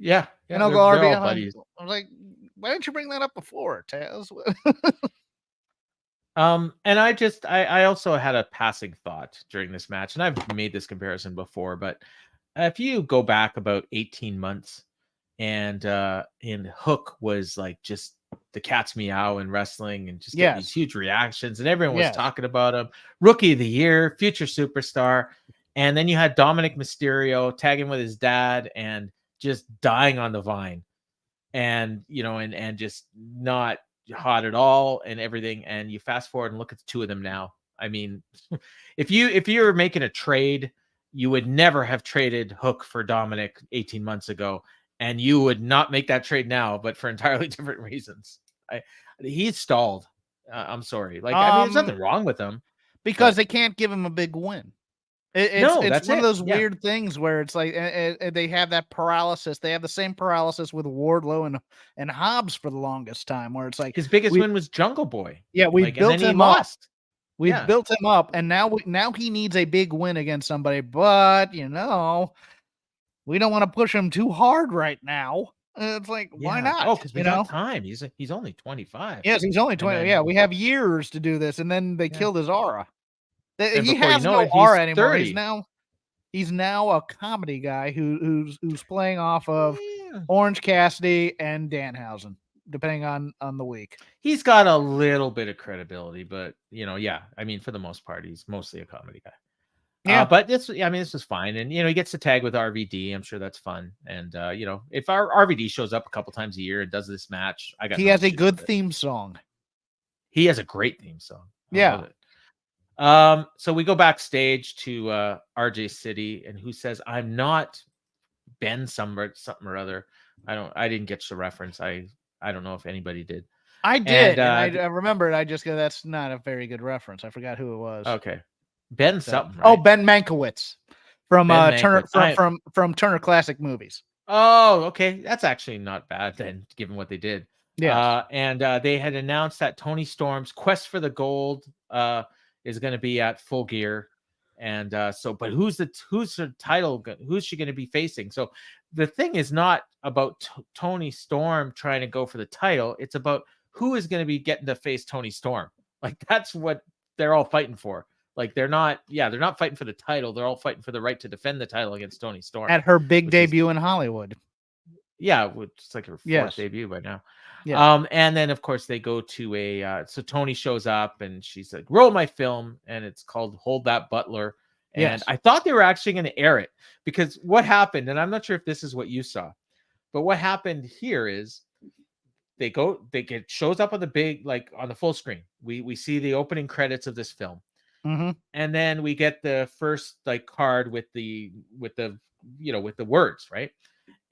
Yeah, and Uncle RB. I was like, why didn't you bring that up before, Taz? And I also had a passing thought during this match, and I've made this comparison before, but if you go back about 18 months. And Hook was like just the cat's meow in wrestling, and just getting these huge reactions, and everyone was talking about him. Rookie of the year, future superstar. And then you had Dominic Mysterio tagging with his dad and just dying on the vine, and and just not hot at all and everything. And you fast forward and look at the two of them now. I mean, if you were making a trade, you would never have traded Hook for Dominic 18 months ago. And you would not make that trade now, but for entirely different reasons. He's stalled. I'm sorry. Like, I mean, there's nothing wrong with him. Because they can't give him a big win. It's one of those weird things where it's like they have that paralysis. They have the same paralysis with Wardlow and Hobbs for the longest time, where it's like his biggest win was Jungle Boy. Yeah, we built him up. We've built him up, and now he needs a big win against somebody. But we don't want to push him too hard right now. It's like, why not? Oh, because we got time. He's only 25. Yes, he's only 20. We have years to do this, and then they killed his aura. He has no aura anymore. He's now a comedy guy who's playing off of Orange Cassidy and Danhausen, depending on the week. He's got a little bit of credibility, but I mean, for the most part, he's mostly a comedy guy. Yeah, but this was fine, and he gets to tag with RVD. I'm sure that's fun, and if our RVD shows up a couple times a year and does this match, he has a good theme song. He has a great theme song. So we go backstage to RJ City, and who says, "I'm not Ben something or other." I didn't get the reference. I don't know if anybody did. I did, and I remembered. I just go, that's not a very good reference. I forgot who it was. Okay, Ben something. Right? Oh, Ben Mankiewicz from Turner from Turner Classic Movies. Oh, okay, that's actually not bad then, given what they did. Yeah, and they had announced that Toni Storm's quest for the gold is going to be at Full Gear, and but who's the title? Who's she going to be facing? So the thing is not about Toni Storm trying to go for the title. It's about who is going to be getting to face Toni Storm. Like that's what they're all fighting for. Like they're not fighting for the title. They're all fighting for the right to defend the title against Toni Storm at her big debut in Hollywood. Yeah, it's like her fourth debut by now. Yeah. And then of course they go to so Toni shows up and she's like, "Roll my film," and it's called "Hold That Butler." And I thought they were actually going to air it because what happened, and I'm not sure if this is what you saw, but what happened here is shows up on the big, like on the full screen. We see the opening credits of this film. Mm-hmm. And then we get the first like card with the words, right?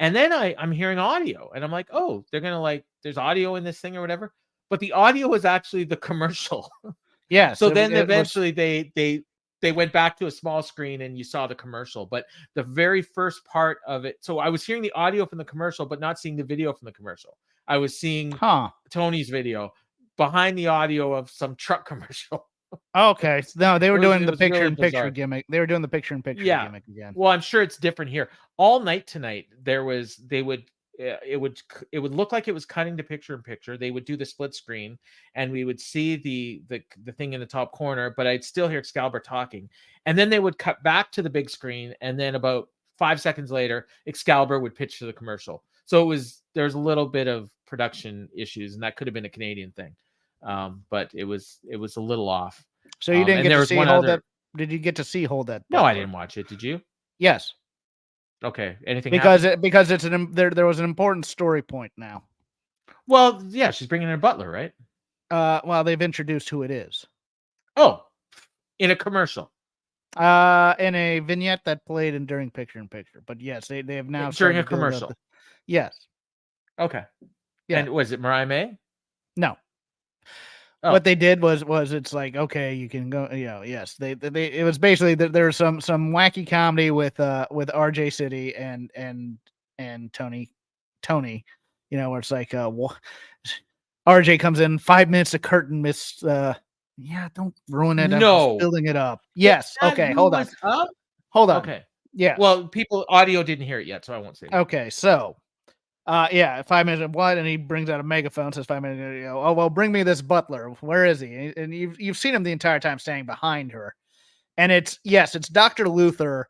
And then I'm hearing audio and I'm like, oh, they're gonna like there's audio in this thing or whatever. But the audio was actually the commercial. Yeah. So then eventually they went back to a small screen and you saw the commercial. But the very first part of it, so I was hearing the audio from the commercial, but not seeing the video from the commercial. I was seeing Tony's video behind the audio of some truck commercial. Okay. No, they were doing the picture-in-picture gimmick. They were doing the picture-in-picture gimmick again. Well, I'm sure it's different here. All night tonight, it would look like it was cutting to picture-in-picture. They would do the split screen, and we would see the thing in the top corner, but I'd still hear Excalibur talking. And then they would cut back to the big screen, and then about 5 seconds later, Excalibur would pitch to the commercial. So there's a little bit of production issues, and that could have been a Canadian thing. But it was a little off. So you didn't get to see Hold That? Did you get to see Hold That? No, I didn't watch it. Did you? Yes. Okay. Anything? Because there was an important story point now. Well, yeah, she's bringing in a butler, right? Well, they've introduced who it is. Oh, in a commercial. In a vignette that played during picture-in-picture. But yes, they have now during a commercial. Yes. Okay. Yeah. And was it Mariah May? No. Oh. What they did was it's like, okay, you can go, yes. It was basically there's some wacky comedy with RJ City and Tony, where it's like RJ comes in 5 minutes of curtain miss. Don't ruin it. No, I'm building it up. Yes. Okay. Hold on. Hold on. Okay. Yeah. Well, audio didn't hear it yet, so I won't say that. Okay. So. 5 minutes. What? And he brings out a megaphone. Says 5 minutes. Oh well, bring me this butler. Where is he? And you've seen him the entire time standing behind her. And it's Dr. Luther,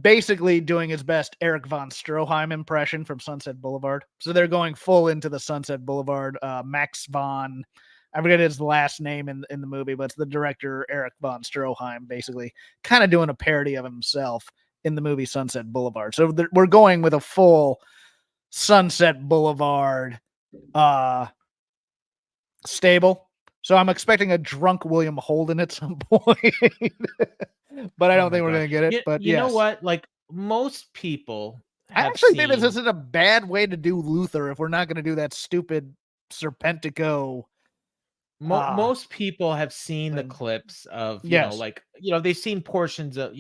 basically doing his best Eric von Stroheim impression from Sunset Boulevard. So they're going full into the Sunset Boulevard. Max von, I forget his last name in the movie, but it's the director Eric von Stroheim, basically kind of doing a parody of himself in the movie Sunset Boulevard. So we're going with a full Sunset Boulevard stable. So I'm expecting a drunk William Holden at some point. But I don't think we're going to get it. But you know what? Like most people I actually think this isn't a bad way to do Luther if we're not going to do that stupid Serpentico. Most people have seen the clips of, they've seen portions of,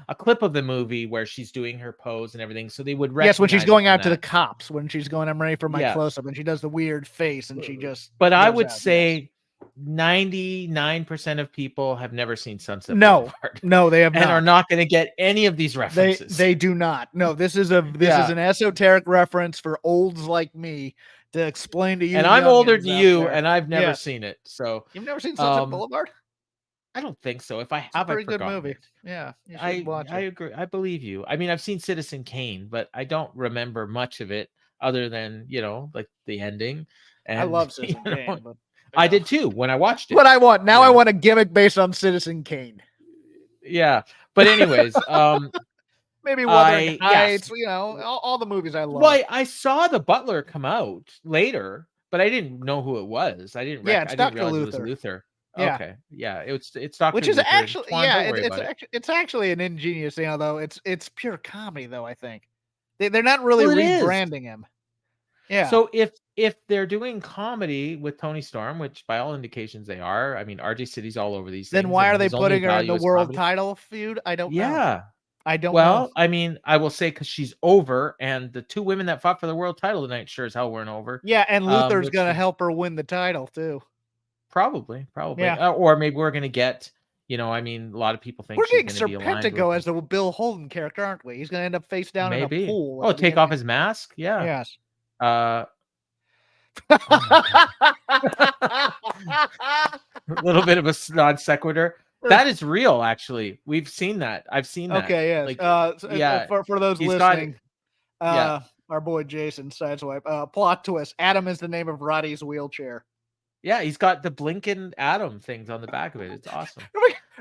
a clip of the movie where she's doing her pose and everything. So they would recognize. Yes, when she's going out to the cops, when she's going, I'm ready for my close-up, and she does the weird face and she just. But I would say 99% of people have never seen Sunset Boulevard. No, they have not. And are not going to get any of these references. They do not. No, this is an esoteric reference for olds like me to explain to you. And I'm older than you, and I've never seen it. So you've never seen Sunset Boulevard? I don't think so. If I have, it's a pretty good movie. Yeah, you should watch it. I agree. I believe you. I mean, I've seen Citizen Kane, but I don't remember much of it other than like the ending. And, I love Citizen Kane. But, I did too when I watched it. What I want now, I want a gimmick based on Citizen Kane. Yeah, but anyways, maybe Wuthering Heights. All the movies I love. Well, I saw the Butler come out later, but I didn't know who it was. I didn't. It's Dr. Luther. Luther. Yeah. Okay. Yeah. It's Dr. Which is Luther. actually, Twan, yeah, don't worry about it. it's actually an ingenious thing, although it's pure comedy though, I think. They're not really Well, it is. rebranding him. Yeah. So if they're doing comedy with Tony Storm, which by all indications they are, I mean RJ City's all over these Then things, why and are they his only putting her in value the is world comedy. title feud? I don't know. Yeah. I don't know. Well, I mean, I will say because she's over, and the two women that fought for the world title tonight sure as hell weren't over. Yeah, and Luther's Which gonna is help her win the title too. probably, Yeah. or maybe we're gonna get. I mean, a lot of people think We're she's getting going to be aligned with Serpentico as the Bill Holden character, aren't we? He's gonna end up face down in a maybe. pool. Oh, At the take off beginning. his mask. Yeah. Yes. Oh my God. A little bit of a non sequitur. That is real, actually. We've seen that. I've seen that. Okay, yes. Like, yeah. For those he's got listening, yeah. our boy Jason sideswipe. Plot twist: Adam is the name of Roddy's wheelchair. Yeah, he's got the blinking atom things on the back of it. It's awesome.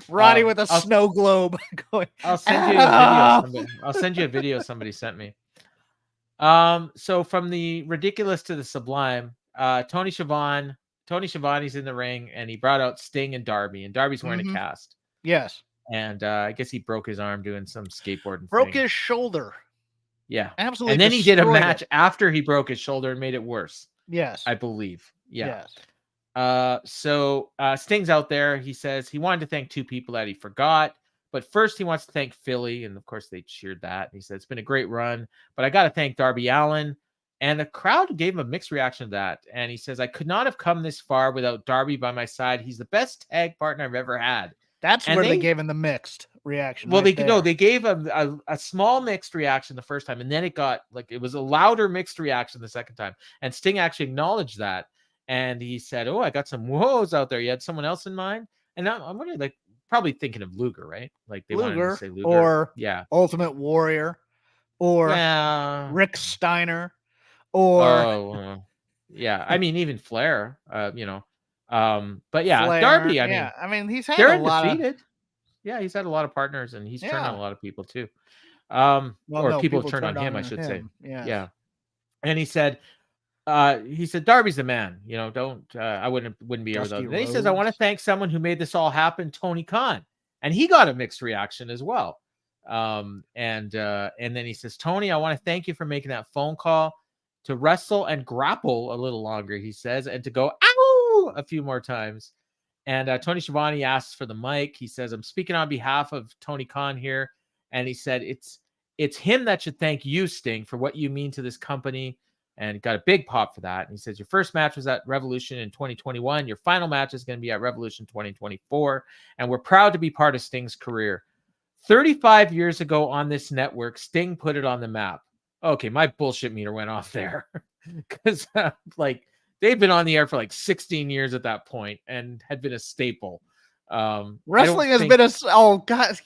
Roddy with a snow globe going. I'll send you a video. I'll send you a video somebody sent me. So from the ridiculous to the sublime, Tony Schiavone's in the ring, and he brought out Sting and Darby, and Darby's wearing a cast. Yes. And I guess he broke his arm doing some skateboarding. Broke his shoulder. Yeah. Absolutely. And then he did a match after he broke his shoulder and made it worse. Yes. I believe. Yeah. Yes. So Sting's out there. He says he wanted to thank two people that he forgot. But first, he wants to thank Philly. And of course, they cheered that. And he said, it's been a great run. But I got to thank Darby Allin. And the crowd gave him a mixed reaction to that. And he says, I could not have come this far without Darby by my side. He's the best tag partner I've ever had. That's where they gave him the mixed reaction. Well, they gave him a small mixed reaction the first time. And then it was a louder mixed reaction the second time. And Sting actually acknowledged that. And he said, oh, I got some whoas out there. You had someone else in mind? And now I'm wondering, probably thinking of Luger, right? Like they wanted to say Luger. Or Ultimate Warrior. Or Rick Steiner. Or yeah. I mean, even Flair, but yeah, Flair, Darby, I mean, he's had they're a lot undefeated. Yeah, he's had a lot of partners, and he's turned on a lot of people too. People have turned on him, I should say. Yeah. And he said, Darby's the man, don't I wouldn't be here without him. Then he says, I want to thank someone who made this all happen, Tony Khan. And he got a mixed reaction as well. And then he says, Tony, I want to thank you for making that phone call to wrestle and grapple a little longer, he says, and to go ow a few more times. And Tony Schiavone asks for the mic. He says, I'm speaking on behalf of Tony Khan here. And he said, it's him that should thank you, Sting, for what you mean to this company. And got a big pop for that. And he says, your first match was at Revolution in 2021. Your final match is going to be at Revolution 2024. And we're proud to be part of Sting's career. 35 years ago on this network, Sting put it on the map. Okay, my bullshit meter went off there. Because they'd been on the air for 16 years at that point and had been a staple. Wrestling has been oh god.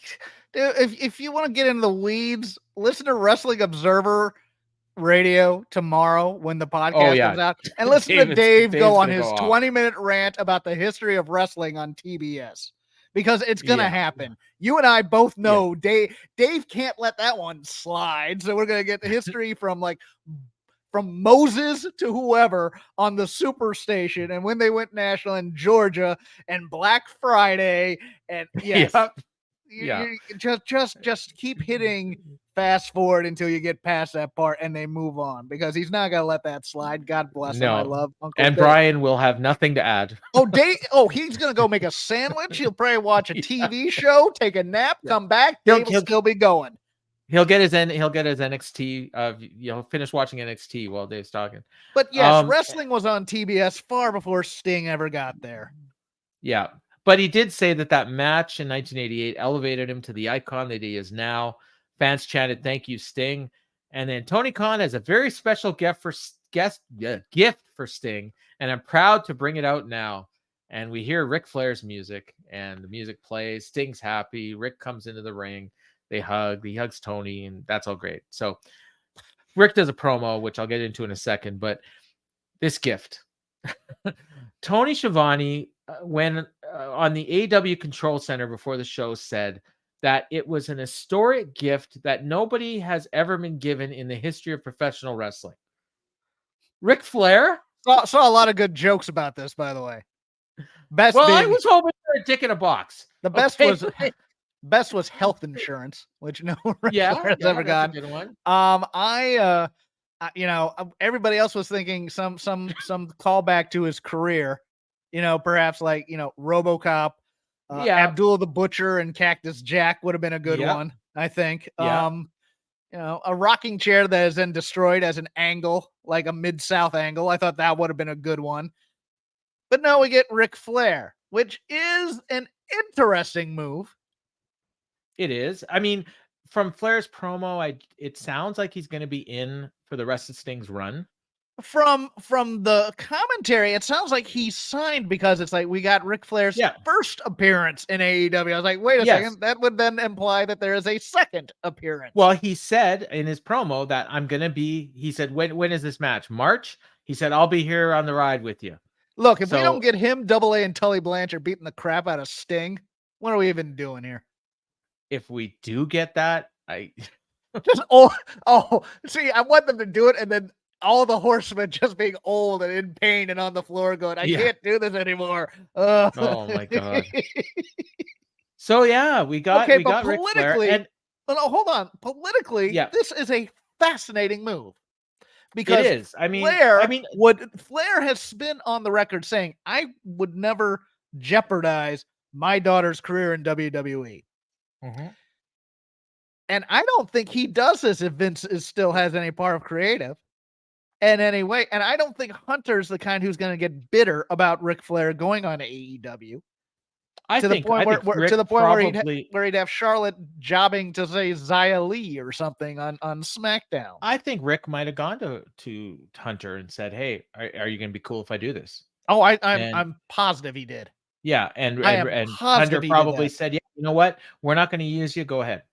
Dude, if you want to get into the weeds, listen to Wrestling Observer Radio tomorrow when the podcast comes out, and listen to Dave go on his 20-minute rant about the history of wrestling on TBS, because it's gonna happen. You and I both know Dave can't let that one slide, so we're gonna get the history from Moses to whoever on the Superstation, and when they went national in Georgia, and Black Friday, and just keep hitting fast forward until you get past that part and they move on, because he's not gonna let that slide. God bless him. I love Uncle and Dave. Bryan will have nothing to add. He's gonna go make a sandwich. He'll probably watch a TV show, take a nap, come back. Dave will still be going. He'll get his NXT. Finish watching NXT while Dave's talking. But yes, wrestling was on TBS far before Sting ever got there. Yeah, but he did say that match in 1988 elevated him to the icon that he is now. Fans chanted, "Thank you, Sting." And then Tony Khan has a very special gift for Sting, and I'm proud to bring it out now. And we hear Ric Flair's music, and the music plays. Sting's happy. Rick comes into the ring. They hug. He hugs Tony, and that's all great. So Rick does a promo, which I'll get into in a second. But this gift, Tony Schiavone, when on the AEW Control Center before the show, said that it was an historic gift that nobody has ever been given in the history of professional wrestling. Ric Flair saw a lot of good jokes about this, by the way. Best Well, I being, was hoping for a dick in a box. the best Okay, was best was health insurance, which no Ric yeah, Flair has yeah, ever that's a got. good one. Everybody else was thinking some callback to his career, perhaps like, RoboCop, Yeah, Abdullah the Butcher and Cactus Jack would have been a good Yep. one, I think. Yeah. A rocking chair that is then destroyed as an angle, like a Mid-South angle. I thought that would have been a good one. But no, we get Ric Flair, which is an interesting move. It is. I mean, from Flair's promo, it sounds like he's going to be in for the rest of Sting's run. From the commentary, it sounds like he signed because it's like we got Ric Flair's first appearance in AEW. I was like, wait a second, that would then imply that there is a second appearance. Well, he said in his promo that he said, when is this match? March? He said, I'll be here on the ride with you. Look, if we don't get him, Double A and Tully Blanchard beating the crap out of Sting, what are we even doing here? If we do get that, see, I want them to do it, and then all the horsemen just being old and in pain and on the floor going, I can't do this anymore. Oh my God. So yeah, we got Ric Flair. And hold on. Politically, this is a fascinating move. Because it is. Flair has been on the record saying, I would never jeopardize my daughter's career in WWE. Mm-hmm. And I don't think he does this if Vince still has any part of creative in any way. And I don't think Hunter's the kind who's going to get bitter about Ric Flair going on to AEW. To the point where he'd have Charlotte jobbing to say Xia Li or something on SmackDown. I think Rick might have gone to Hunter and said, "Hey, are you going to be cool if I do this?" Oh, I'm positive he did. Yeah, and Hunter probably said, "Yeah, you know what? We're not going to use you. Go ahead."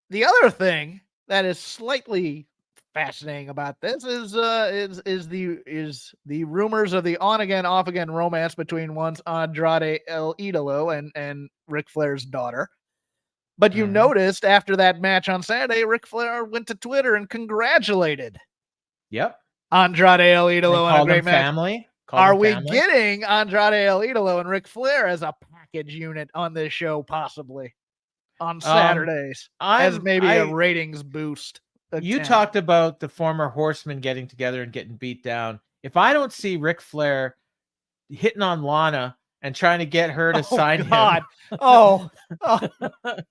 The other thing that is slightly fascinating about this is the rumors of the on again off again romance between once Andrade El Idolo and Ric Flair's daughter. But you noticed after that match on Saturday, Ric Flair went to Twitter and congratulated Andrade El Idolo on a great match. Family. Are we getting Andrade El Idolo and Ric Flair as a package unit on this show possibly on Saturdays as maybe a ratings boost? You talked about the former Horsemen getting together and getting beat down. If I don't see Ric Flair hitting on Lana and trying to get her to sign him. One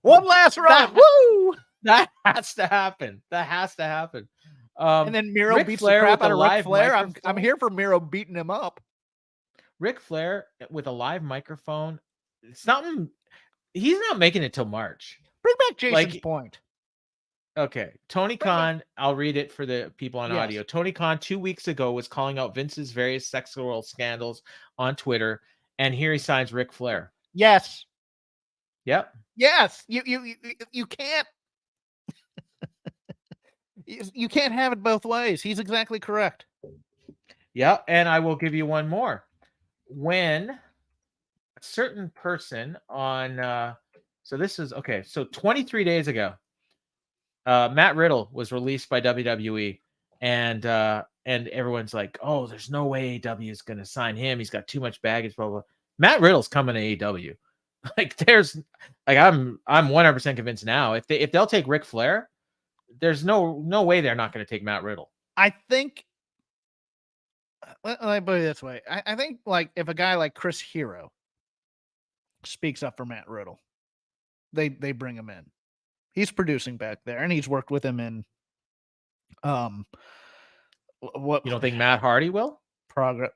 last run. Woo! That has to happen. And then Miro Ric beats Flair the crap out of Ric Flair. Microphone. I'm here for Miro beating him up. Ric Flair with a live microphone. Something he's not making it till March. Bring back Jason's point. Okay. Tony Khan, I'll read it for the people on audio. Tony Khan 2 weeks ago was calling out Vince's various sexual scandals on Twitter, and here he signs Ric Flair. Yes. Yep. Yes. You can't you can't have it both ways. He's exactly correct. Yeah, and I will give you one more. When a certain person on so 23 days ago, Matt Riddle was released by WWE, and everyone's like, "Oh, there's no way AEW is going to sign him. He's got too much baggage." Blah blah. Matt Riddle's coming to AEW. I'm 100% convinced now. If they'll take Ric Flair, there's no way they're not going to take Matt Riddle. I think. Let me put it this way. I think like if a guy like Chris Hero speaks up for Matt Riddle, they bring him in. He's producing back there, and he's worked with him in. What you don't think Matt Hardy will? Progress,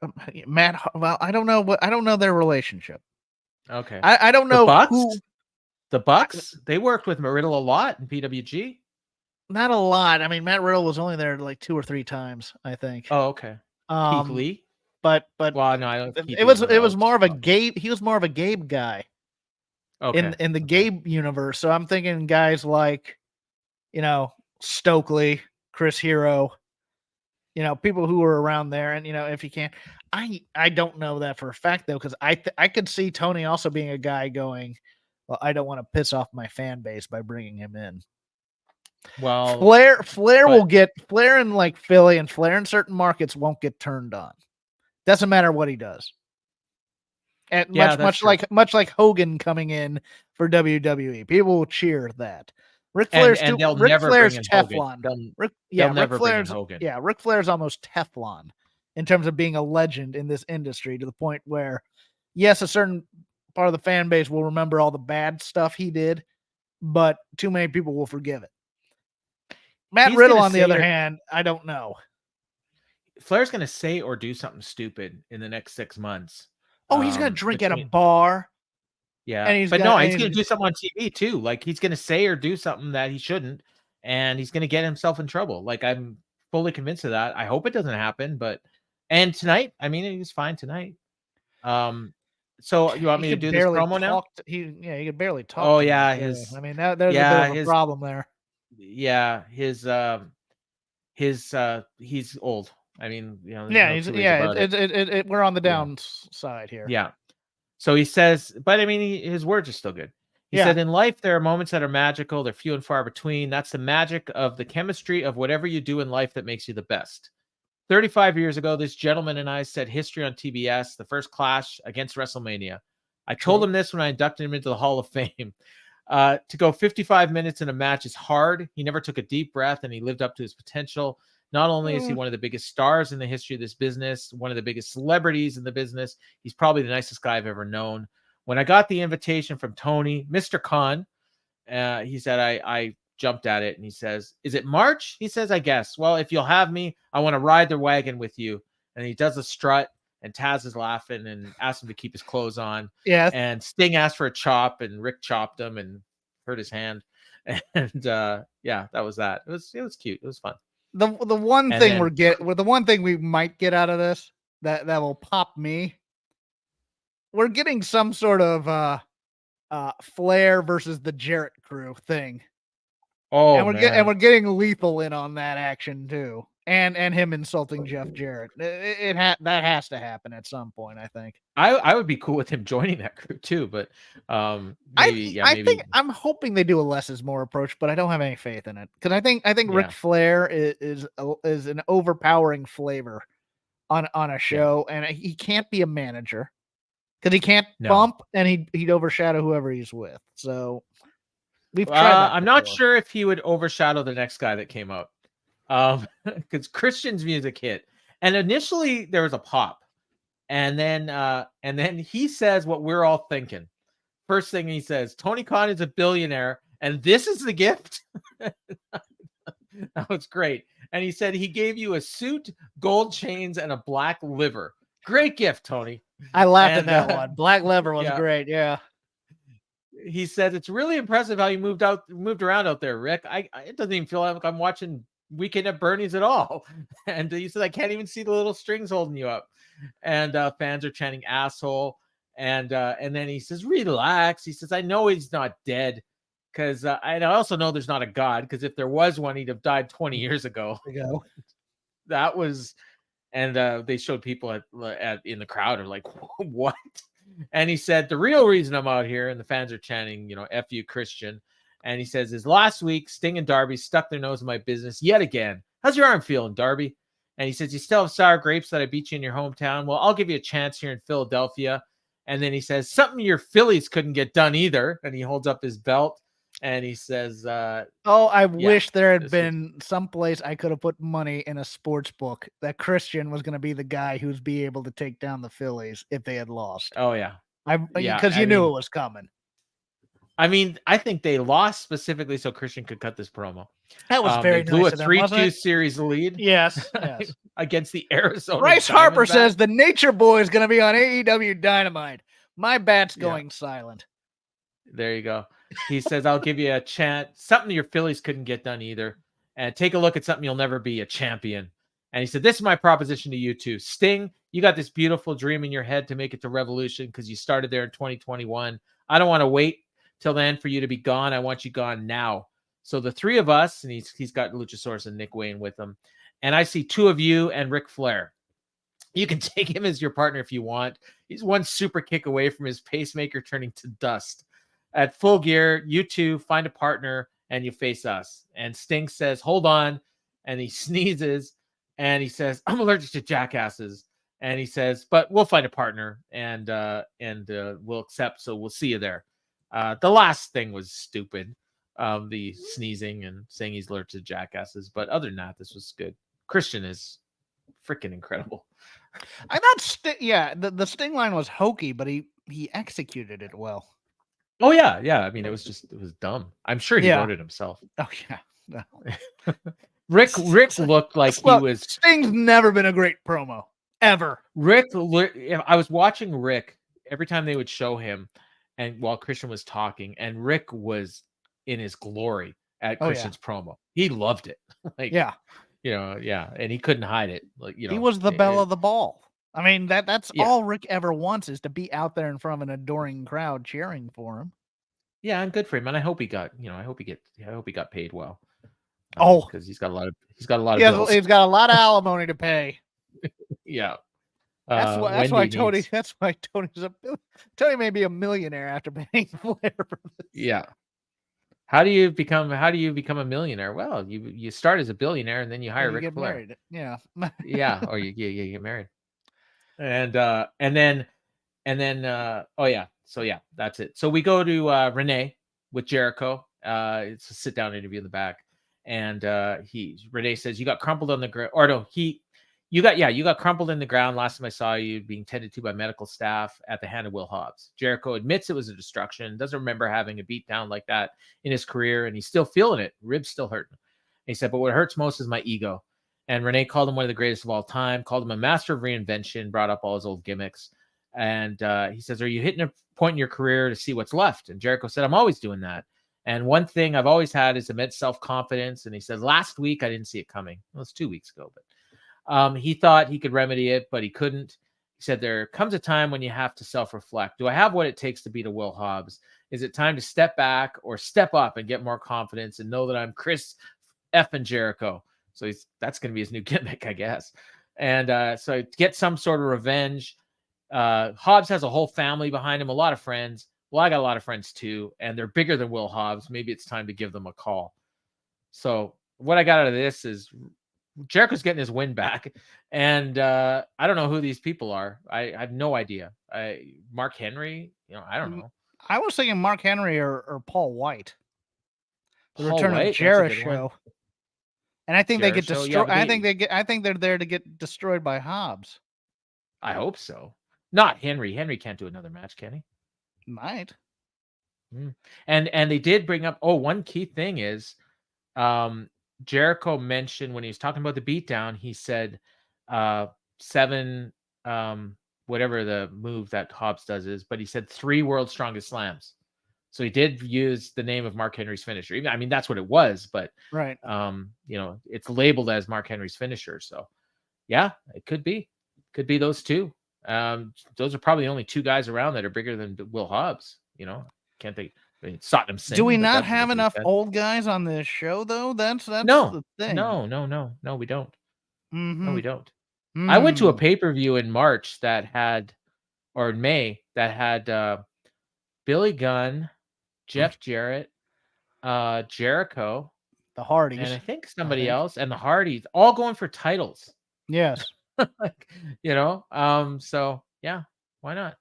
Matt. Well, I don't know I don't know their relationship. Okay, I don't know the Bucks. They worked with Riddle a lot in PWG. Not a lot. I mean, Matt Riddle was only there like 2 or 3 times, I think. Oh, okay. Keith Lee, but well, no, I don't. It was more of a Gabe. He was more of a Gabe guy. Okay. In the Gabe universe, so I'm thinking guys like, Stokely, Chris Hero, people who are around there, and if you can't, I don't know that for a fact though, because I could see Tony also being a guy going, well, I don't want to piss off my fan base by bringing him in. Well, Flair will get Flair in like Philly, and Flair in certain markets won't get turned on. Doesn't matter what he does. And Yeah, much that's much like Hogan coming in for WWE, people will cheer that. Ric Flair's and they'll Ric never bring Flair's in Hogan. Teflon. They'll Ric never bring in Flair's Hogan. Ric Flair's almost Teflon in terms of being a legend in this industry, to the point where, yes, a certain part of the fan base will remember all the bad stuff he did, but too many people will forgive it. Matt He's Riddle, gonna on the say other or- hand, I don't know. Flair's going to say or do something stupid in the next 6 months. Oh, he's gonna drink at a between bar. Yeah, And he's but got- no, and he's gonna he's- do something on TV too. Like, he's gonna say or do something that he shouldn't, and he's gonna get himself in trouble. Like, I'm fully convinced of that. I hope it doesn't happen, but and tonight, I mean, he was fine tonight. So you want me to do this promo now? He could barely talk. Oh tonight, yeah, too. his I mean, there's a bit yeah, of a his problem there. yeah, his he's old. I mean, you know, there's Yeah, no he's two ways about it. we're on the Yeah. downside here. Yeah. So he says, but I mean, his words are still good. He Yeah. said, in life, there are moments that are magical. They're few and far between. That's the magic of the chemistry of whatever you do in life that makes you the best. 35 years ago, this gentleman and I set history on TBS, the first clash against WrestleMania. I told him this when I inducted him into the Hall of Fame. To go 55 minutes in a match is hard. He never took a deep breath, and he lived up to his potential. Not only is he one of the biggest stars in the history of this business, one of the biggest celebrities in the business, he's probably the nicest guy I've ever known. When I got the invitation from Tony, Mr. Khan, he said, I jumped at it, and he says, is it March? He says, I guess. Well, if you'll have me, I want to ride the wagon with you. And he does a strut, and Taz is laughing and asks him to keep his clothes on. Yeah. And Sting asked for a chop, and Rick chopped him and hurt his hand. And yeah, that was that. It was cute. It was fun. The one And thing then- the one thing we might get out of this that will pop me, we're getting some sort of Flair versus the Jarrett crew thing. Oh, and we're getting Lethal in on that action too. And him insulting Jeff Jarrett. That has to happen at some point, I think. I would be cool with him joining that crew too, but maybe I think I'm hoping they do a less is more approach, but I don't have any faith in it, because I think Ric Flair is an overpowering flavor on a show, and he can't be a manager because he can't bump, and he'd overshadow whoever he's with. So we've tried that I'm not sure if he would overshadow the next guy that came out, because Christian's music hit, and initially there was a pop. And then he says what we're all thinking. First thing he says, Tony Khan is a billionaire, and this is the gift. That was great. And he said he gave you a suit, gold chains, and a black liver. Great gift, Tony. I laughed at that one. Black liver was great. Yeah. He said it's really impressive how you moved around out there, Rick. It doesn't even feel like I'm watching Weekend at Bernie's at all. And he said I can't even see the little strings holding you up. And fans are chanting asshole, and then he says relax. He says I know he's not dead, because I also know there's not a god, because if there was one, he'd have died 20 years ago. That was, and they showed people in the crowd are like, what? And he said the real reason I'm out here, and the fans are chanting, F you, Christian. And he says, is last week Sting and Darby stuck their nose in my business yet again. How's your arm feeling, Darby? And he says, you still have sour grapes that I beat you in your hometown? Well, I'll give you a chance here in Philadelphia. And then he says, something your Phillies couldn't get done either. And he holds up his belt, and he says, I wish there had been some place I could have put money in a sports book that Christian was going to be the guy who's be able to take down the Phillies if they had lost. Oh, yeah. Because you knew it was coming. I mean, I think they lost specifically so Christian could cut this promo. That was very nice. They blew a 3-2 series lead. Yes. Against the Arizona. Bryce Harper says the Nature Boy is going to be on AEW Dynamite. My bat's going silent. There you go. He says, I'll give you a chance. Something your Phillies couldn't get done either. And take a look at something you'll never be, a champion. And he said, this is my proposition to you two. Sting, you got this beautiful dream in your head to make it to Revolution because you started there in 2021. I don't want to wait till then for you to be gone. I want you gone now. So the three of us, and he's got Luchasaurus and Nick Wayne with him. And I see two of you and Ric Flair. You can take him as your partner if you want. He's one super kick away from his pacemaker turning to dust. At Full Gear, you two find a partner and you face us. And Sting says, hold on. And he sneezes and he says, I'm allergic to jackasses. And he says, but we'll find a partner and we'll accept. So we'll see you there. The last thing was stupid. The sneezing and saying he's allergic to jackasses. But other than that, this was good. Christian is freaking incredible. I thought, the Sting line was hokey, but he executed it well. Oh yeah. I mean, it was dumb. I'm sure he wrote it himself. Oh yeah. No. Rick looked like he was. Sting's never been a great promo ever. I was watching Rick every time they would show him, and while Christian was talking, and Rick was in his glory at Christian's promo. He loved it. And he couldn't hide it. He was the belle of the ball. I mean, that's all Rick ever wants, is to be out there in front of an adoring crowd cheering for him. Yeah, and good for him. And I hope he got paid well. Because he's got a lot of bills. He's got a lot of alimony to pay. Yeah. That's why Tony's Tony may be a millionaire after paying Flair for this. Yeah. How do you become a millionaire? Well, you start as a billionaire and then you hire Ric Flair. Married. Yeah. Yeah, or you get married. And then so yeah, that's it. So we go to Renee with Jericho. It's a sit down interview in the back. And Renee says, you got crumpled on the ground, or no, you got crumpled in the ground last time I saw you, being tended to by medical staff at the hand of Will Hobbs. Jericho admits it was a distraction, doesn't remember having a beat down like that in his career, and he's still feeling it. Ribs still hurting. And he said, but what hurts most is my ego. And Renee called him one of the greatest of all time, called him a master of reinvention, brought up all his old gimmicks. And he says, are you hitting a point in your career to see what's left? And Jericho said, I'm always doing that. And one thing I've always had is immense self-confidence. And he said, last week, I didn't see it coming. Well, it's 2 weeks ago, but he thought he could remedy it, but he couldn't. He said, there comes a time when you have to self-reflect. Do I have what it takes to beat a Will Hobbs? Is it time to step back or step up and get more confidence and know that I'm Chris effing Jericho? So that's going to be his new gimmick, I guess. And so to get some sort of revenge, Hobbs has a whole family behind him, a lot of friends. Well, I got a lot of friends too, and they're bigger than Will Hobbs. Maybe it's time to give them a call. So what I got out of this is Jericho's getting his win back, and I don't know who these people are. I have no idea. Mark Henry, I don't know. I was thinking Mark Henry or Paul White. The Return of Jericho. And I think they get destroyed. Yeah, I think they're there to get destroyed by Hobbs. I hope so. Not Henry. Henry can't do another match, can he? Might. And they did bring up. One key thing is, Jericho mentioned when he was talking about the beatdown, he said, 7, whatever the move that Hobbs does is, but he said 3 World's Strongest Slams. So he did use the name of Mark Henry's finisher. I mean, that's what it was, but right. It's labeled as Mark Henry's finisher. So yeah, it could be those two. Those are probably the only 2 guys around that are bigger than Will Hobbs. Can't think. I mean, Satnam Singh. Do we not have enough old guys on this show though? That's no, the thing. No, we don't. Mm-hmm. No, we don't. I went to a pay-per-view in March in May that had Billy Gunn, Jeff Jarrett, Jericho, the Hardys, and I think somebody else, and the Hardys, all going for titles. Yes. So yeah, why not?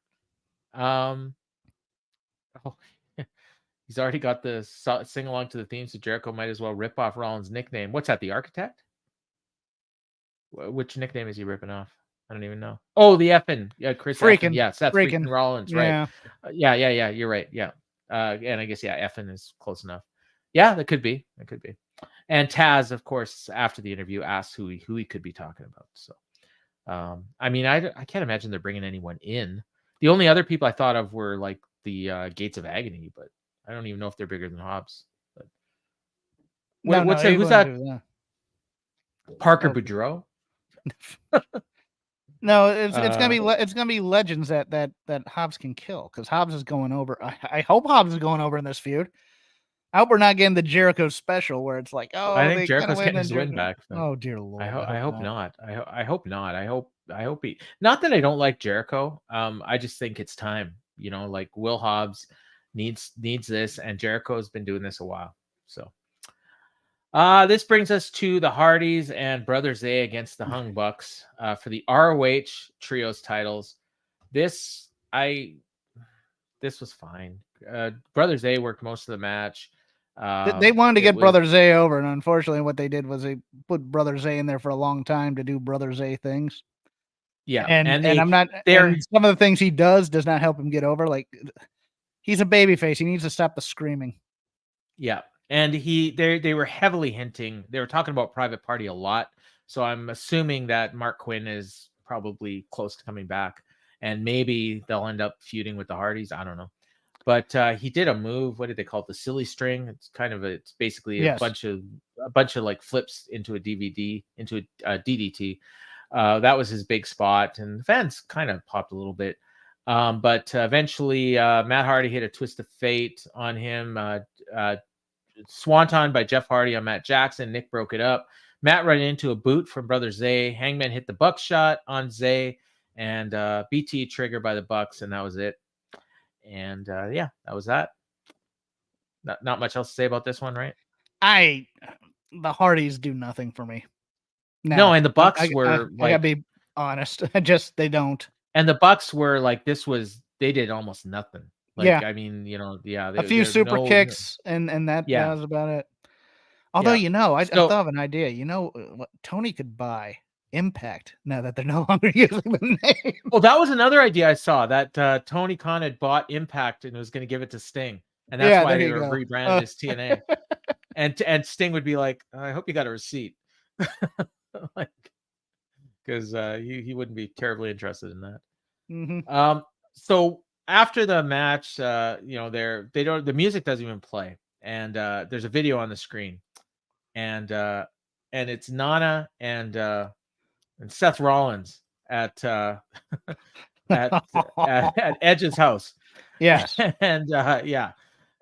He's already got the sing along to the theme, so Jericho might as well rip off Rollins' nickname. What's that? The Architect? Which nickname is he ripping off? I don't even know. Oh, the effing Chris freaking Effin. Yeah, Seth freaking Rollins, right? Yeah. Yeah. You're right. Yeah, and I guess effing is close enough. Yeah, that could be. And Taz, of course, after the interview, asked who he could be talking about. So, I mean, I can't imagine they're bringing anyone in. The only other people I thought of were like the Gates of Agony, but I don't even know if they're bigger than Hobbs. But who's that? Parker Boudreaux? No, it's gonna be legends that Hobbs can kill, because Hobbs is going over. I hope Hobbs is going over in this feud. I hope we're not getting the Jericho special where it's like, I think Jericho's getting his win back. Oh dear Lord! I hope not. I hope not. I hope he. Not that I don't like Jericho. I just think it's time. Like Will Hobbs needs this, and Jericho's been doing this a while. So, This brings us to the Hardys and Brother Zay against the Hung Bucks for the ROH Trios titles. This was fine. Brother Zay worked most of the match. They wanted to get Brother Zay over, and unfortunately what they did was they put Brother Zay in there for a long time to do Brother Zay things. Yeah, and I'm not. And some of the things he does not help him get over. Like, he's a babyface. He needs to stop the screaming. Yeah, and they were heavily hinting. They were talking about Private Party a lot, so I'm assuming that Mark Quinn is probably close to coming back, and maybe they'll end up feuding with the Hardys. I don't know, but he did a move. What did they call it? The silly string. It's basically a bunch of like flips into a DVD, into a DDT. That was his big spot, and the fans kind of popped a little bit. But eventually, Matt Hardy hit a twist of fate on him. Swanton by Jeff Hardy on Matt Jackson. Nick broke it up. Matt ran into a boot from Brother Zay. Hangman hit the buckshot on Zay, and BT trigger by the Bucks, and that was it. And that was that. Not much else to say about this one, right? The Hardys do nothing for me. No, and the Bucks I gotta be honest. They don't. And the Bucks were like, they did almost nothing. Like, I mean, a few super kicks, and that was about it. Although, I thought of an idea. What Tony could buy Impact now that they're no longer using the name. Well, that was another idea I saw, that Tony Khan had bought Impact and was going to give it to Sting, and that's why they were rebranded as TNA. And Sting would be like, I hope you got a receipt, like, because he wouldn't be terribly interested in that. Mm-hmm. So after the match, the music doesn't even play, and there's a video on the screen, and it's Nana and Seth Rollins at Edge's house. Yes. And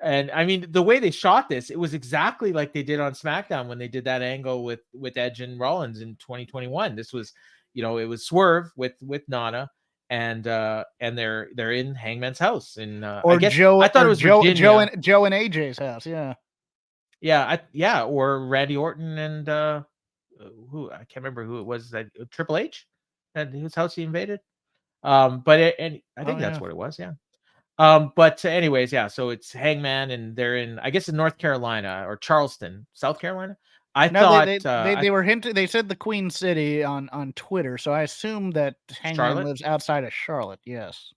and I mean, the way they shot this, it was exactly like they did on SmackDown when they did that angle with Edge and Rollins in 2021. This was, it was Swerve with Nana. And they're in Hangman's house, and or Joe. I thought it was Joe and AJ's house. Or Randy Orton and who, I can't remember who it was, that Triple H, and whose house he invaded. But I think that's what it was. Yeah. But anyways, so it's Hangman, and they're in, I guess, in North Carolina or Charleston, South Carolina. They were hinting. They said the Queen City on Twitter, so I assume that Hangman lives outside of Charlotte. Yes.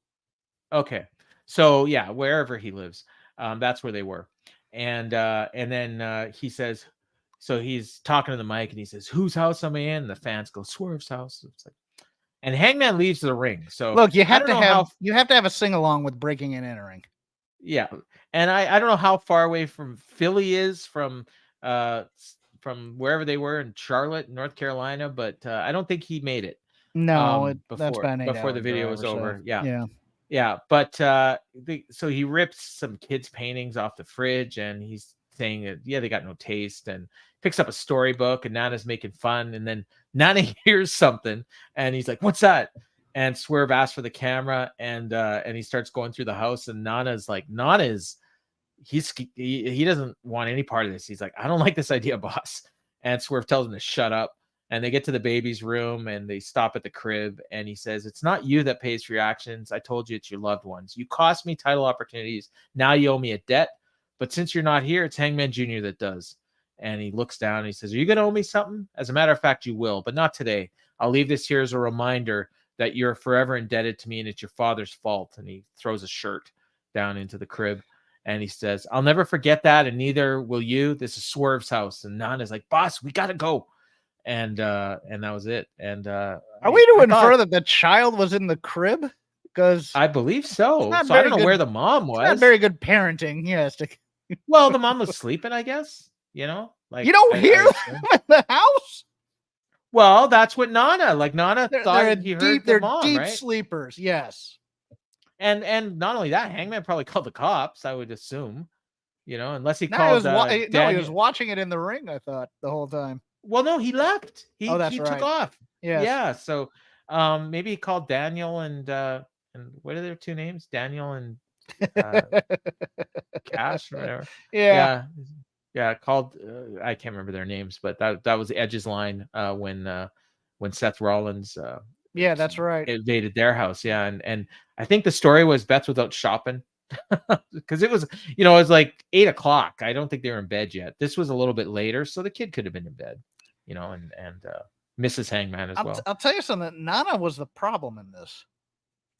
Okay, so wherever he lives, that's where they were, and then he says, so he's talking to the mic, and he says, "Whose house am I in?" And the fans go, "Swerve's house." It's like, and Hangman leaves the ring. So look, you have to have a sing along with breaking and entering. Yeah, and I don't know how far away from Philly is from wherever they were in Charlotte, North Carolina, but I don't think he made it. No, that's before the video was over. So, yeah. But so he rips some kids' paintings off the fridge, and he's saying that they got no taste, and picks up a storybook, and Nana's making fun, and then Nana hears something, and he's like, "What's that?" And Swerve asks for the camera, and he starts going through the house, and he doesn't want any part of this. He's like, "I don't like this idea, boss." And Swerve tells him to shut up. And they get to the baby's room, and they stop at the crib, and he says, "It's not you that pays for your actions. I told you it's your loved ones. You cost me title opportunities. Now you owe me a debt. But since you're not here, it's Hangman Jr. that does." And he looks down and he says, "Are you going to owe me something? As a matter of fact, you will, but not today. I'll leave this here as a reminder that you're forever indebted to me, and it's your father's fault." And he throws a shirt down into the crib. And he says, "I'll never forget that, and neither will you. This is Swerve's house." And Nana's like, "Boss, we got to go." And that was it. And are we to infer that the child was in the crib? Because I believe so. So I don't know where the mom was. Not very good parenting. Yes. Well, the mom was sleeping, I guess. Like, you don't hear them in the house. Well, that's what Nana thought he heard the mom, deep right? Sleepers. Yes. And not only that, Hangman probably called the cops, I would assume. Unless he called. He was watching it in the ring, I thought, the whole time. Well, no, he left. He took off. Yes. Yeah. So maybe he called Daniel and what are their two names? Daniel and Cash or whatever. Yeah. called I can't remember their names, but that was Edge's line when Seth Rollins Yeah, that's right. invaded their house. Yeah, and I think the story was Beth was out shopping because it was it was like 8 o'clock. I don't think they were in bed yet. This was a little bit later, so the kid could have been in bed, and Mrs. Hangman as well. I'll tell you something. Nana was the problem in this.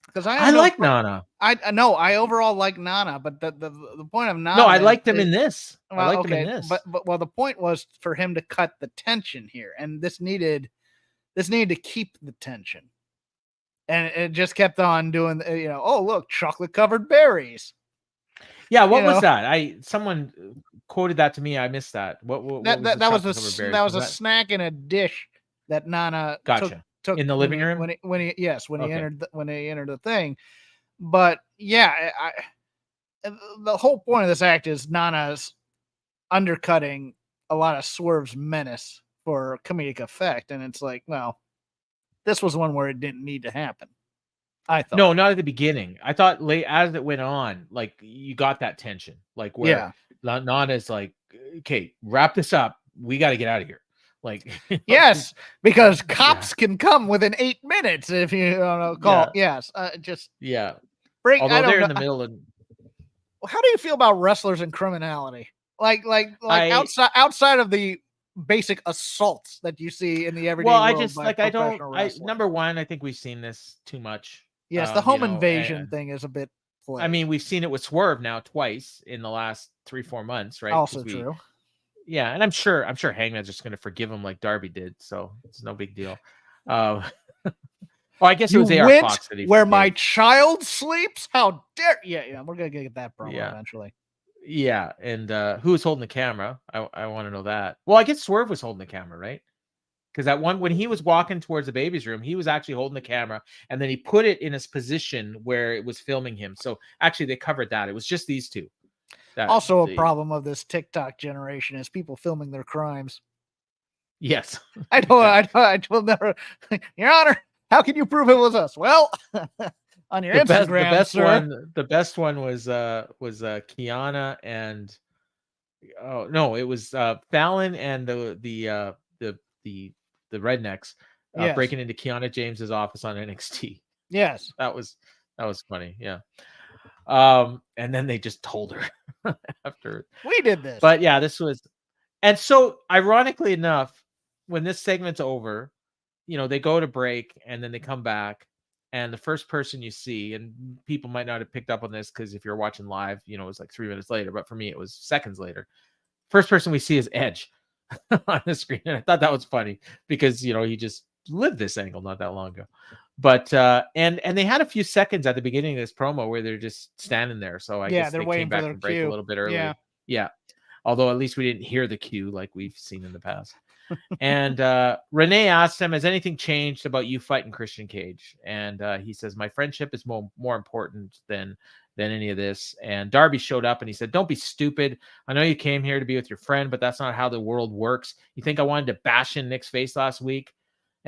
Because I like Nana. I know I overall like Nana, but the point of Nana. No, I liked him in this. Well, I liked him in this. But the point was for him to cut the tension here, and this needed to keep the tension, and it just kept on doing. Oh look, chocolate covered berries. Yeah, what was that? Someone quoted that to me. I missed that. What was that was a snack in a dish that Nana took in the living room when he entered the thing. But yeah, the whole point of this act is Nana's undercutting a lot of Swerve's menace for comedic effect, and it's like, well, this was one where it didn't need to happen. I thought no, not at the beginning. I thought late as it went on, like you got that tension, like where Nana's like, okay, wrap this up. We got to get out of here. Like, yes, because cops can come within 8 minutes if you call. Yes, bring. Although they're in the middle of. How do you feel about wrestlers and criminality? Like outside of the basic assaults that you see in the everyday world. I just I don't. Number one, I think we've seen this too much. Yes, the home invasion thing is a bit. Played. I mean, we've seen it with Swerve now twice in the last 3-4 months, right? Also true. Yeah, and I'm sure Hangman's just going to forgive him like Darby did, so it's no big deal. Well, I guess it was AR Fox that he where my child sleeps. How dare? Yeah, we're gonna get that promo eventually. Yeah, and who was holding the camera? I want to know that. Well, I guess Swerve was holding the camera, right? Because that one when he was walking towards the baby's room, he was actually holding the camera, and then he put it in his position where it was filming him. So actually, they covered that. It was just these two. Also, a problem of this TikTok generation is people filming their crimes. Yes, I will never. Your Honor, how can you prove it was us? Well, on your Instagram, the best one was Kiana and it was Fallon and the rednecks breaking into Kiana James's office on NXT. Yes, that was funny. Yeah. And then they just told her after we did this. But yeah, this was, and so ironically enough, when this segment's over, they go to break and then they come back, and the first person you see, and people might not have picked up on this because if you're watching live, it was like 3 minutes later, but for me it was seconds later. First person we see is Edge on the screen, and I thought that was funny because he just lived this angle not that long ago. But and they had a few seconds at the beginning of this promo where they're just standing there. So I guess they came back from break a little bit early. Yeah. Although at least we didn't hear the cue like we've seen in the past. And Renee asked him, has anything changed about you fighting Christian Cage? And he says, my friendship is more important than any of this. And Darby showed up and he said, don't be stupid. I know you came here to be with your friend, but that's not how the world works. You think I wanted to bash in Nick's face last week?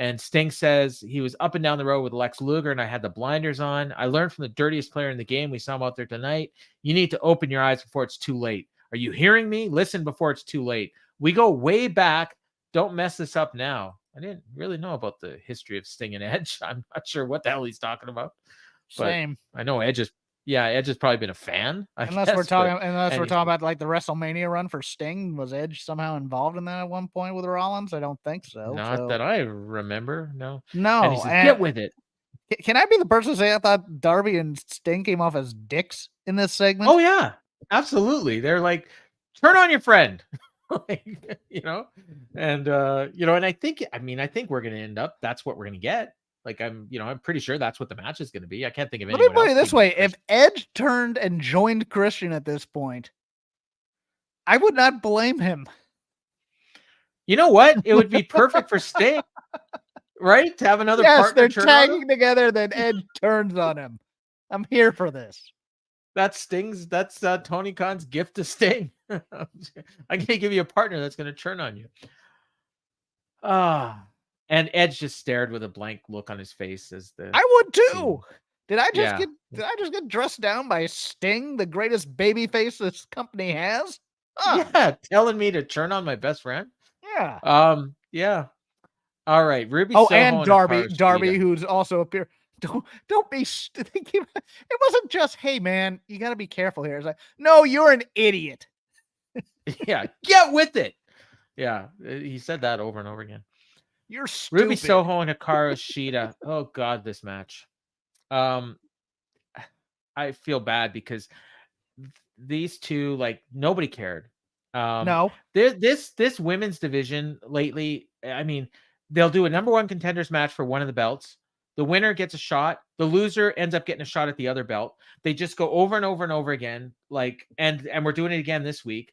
And Sting says he was up and down the road with Lex Luger and I had the blinders on. I learned from the dirtiest player in the game. We saw him out there tonight. You need to open your eyes before it's too late. Are you hearing me? Listen before it's too late. We go way back. Don't mess this up now. I didn't really know about the history of Sting and Edge. I'm not sure what the hell he's talking about. Same. I know Edge has probably been a fan. Unless we're talking about like the WrestleMania run for Sting. Was Edge somehow involved in that at one point with Rollins? I don't think so. Not that I remember. No. And he says, get with it. Can I be the person to say I thought Darby and Sting came off as dicks in this segment? Oh yeah, absolutely. They're like, turn on your friend. And I think we're gonna end up. That's what we're gonna get. Like I'm pretty sure that's what the match is going to be. I can't think of anyone else. Let me put it this way: if Edge turned and joined Christian at this point, I would not blame him. You know what? It would be perfect for Sting, right? To have another partner. Yes, they're tagging together. Then Edge turns on him. I'm here for this. That's Tony Khan's gift to Sting. I'm going to give you a partner that's going to turn on you. And Edge just stared with a blank look on his face as I would too. Did I just get dressed down by Sting, the greatest babyface this company has? Yeah, telling me to turn on my best friend. Yeah. Yeah. All right, Ruby Oh, Soho and and Hikaru Darby, Shida. who's also appear. Don't be. It wasn't just, hey man, you got to be careful here. It's like, no, you're an idiot. Yeah, get with it. Yeah, he said that over and over again. You're Ruby stupid. Soho and Hikaru Shida. Oh God, this match. Um, I feel bad because these two, like, nobody cared. No, This women's division lately, I mean, they'll do a number one contenders match for one of the belts. The winner gets a shot. The loser ends up getting a shot at the other belt. They just go over and over and over again. Like, and we're doing it again this week.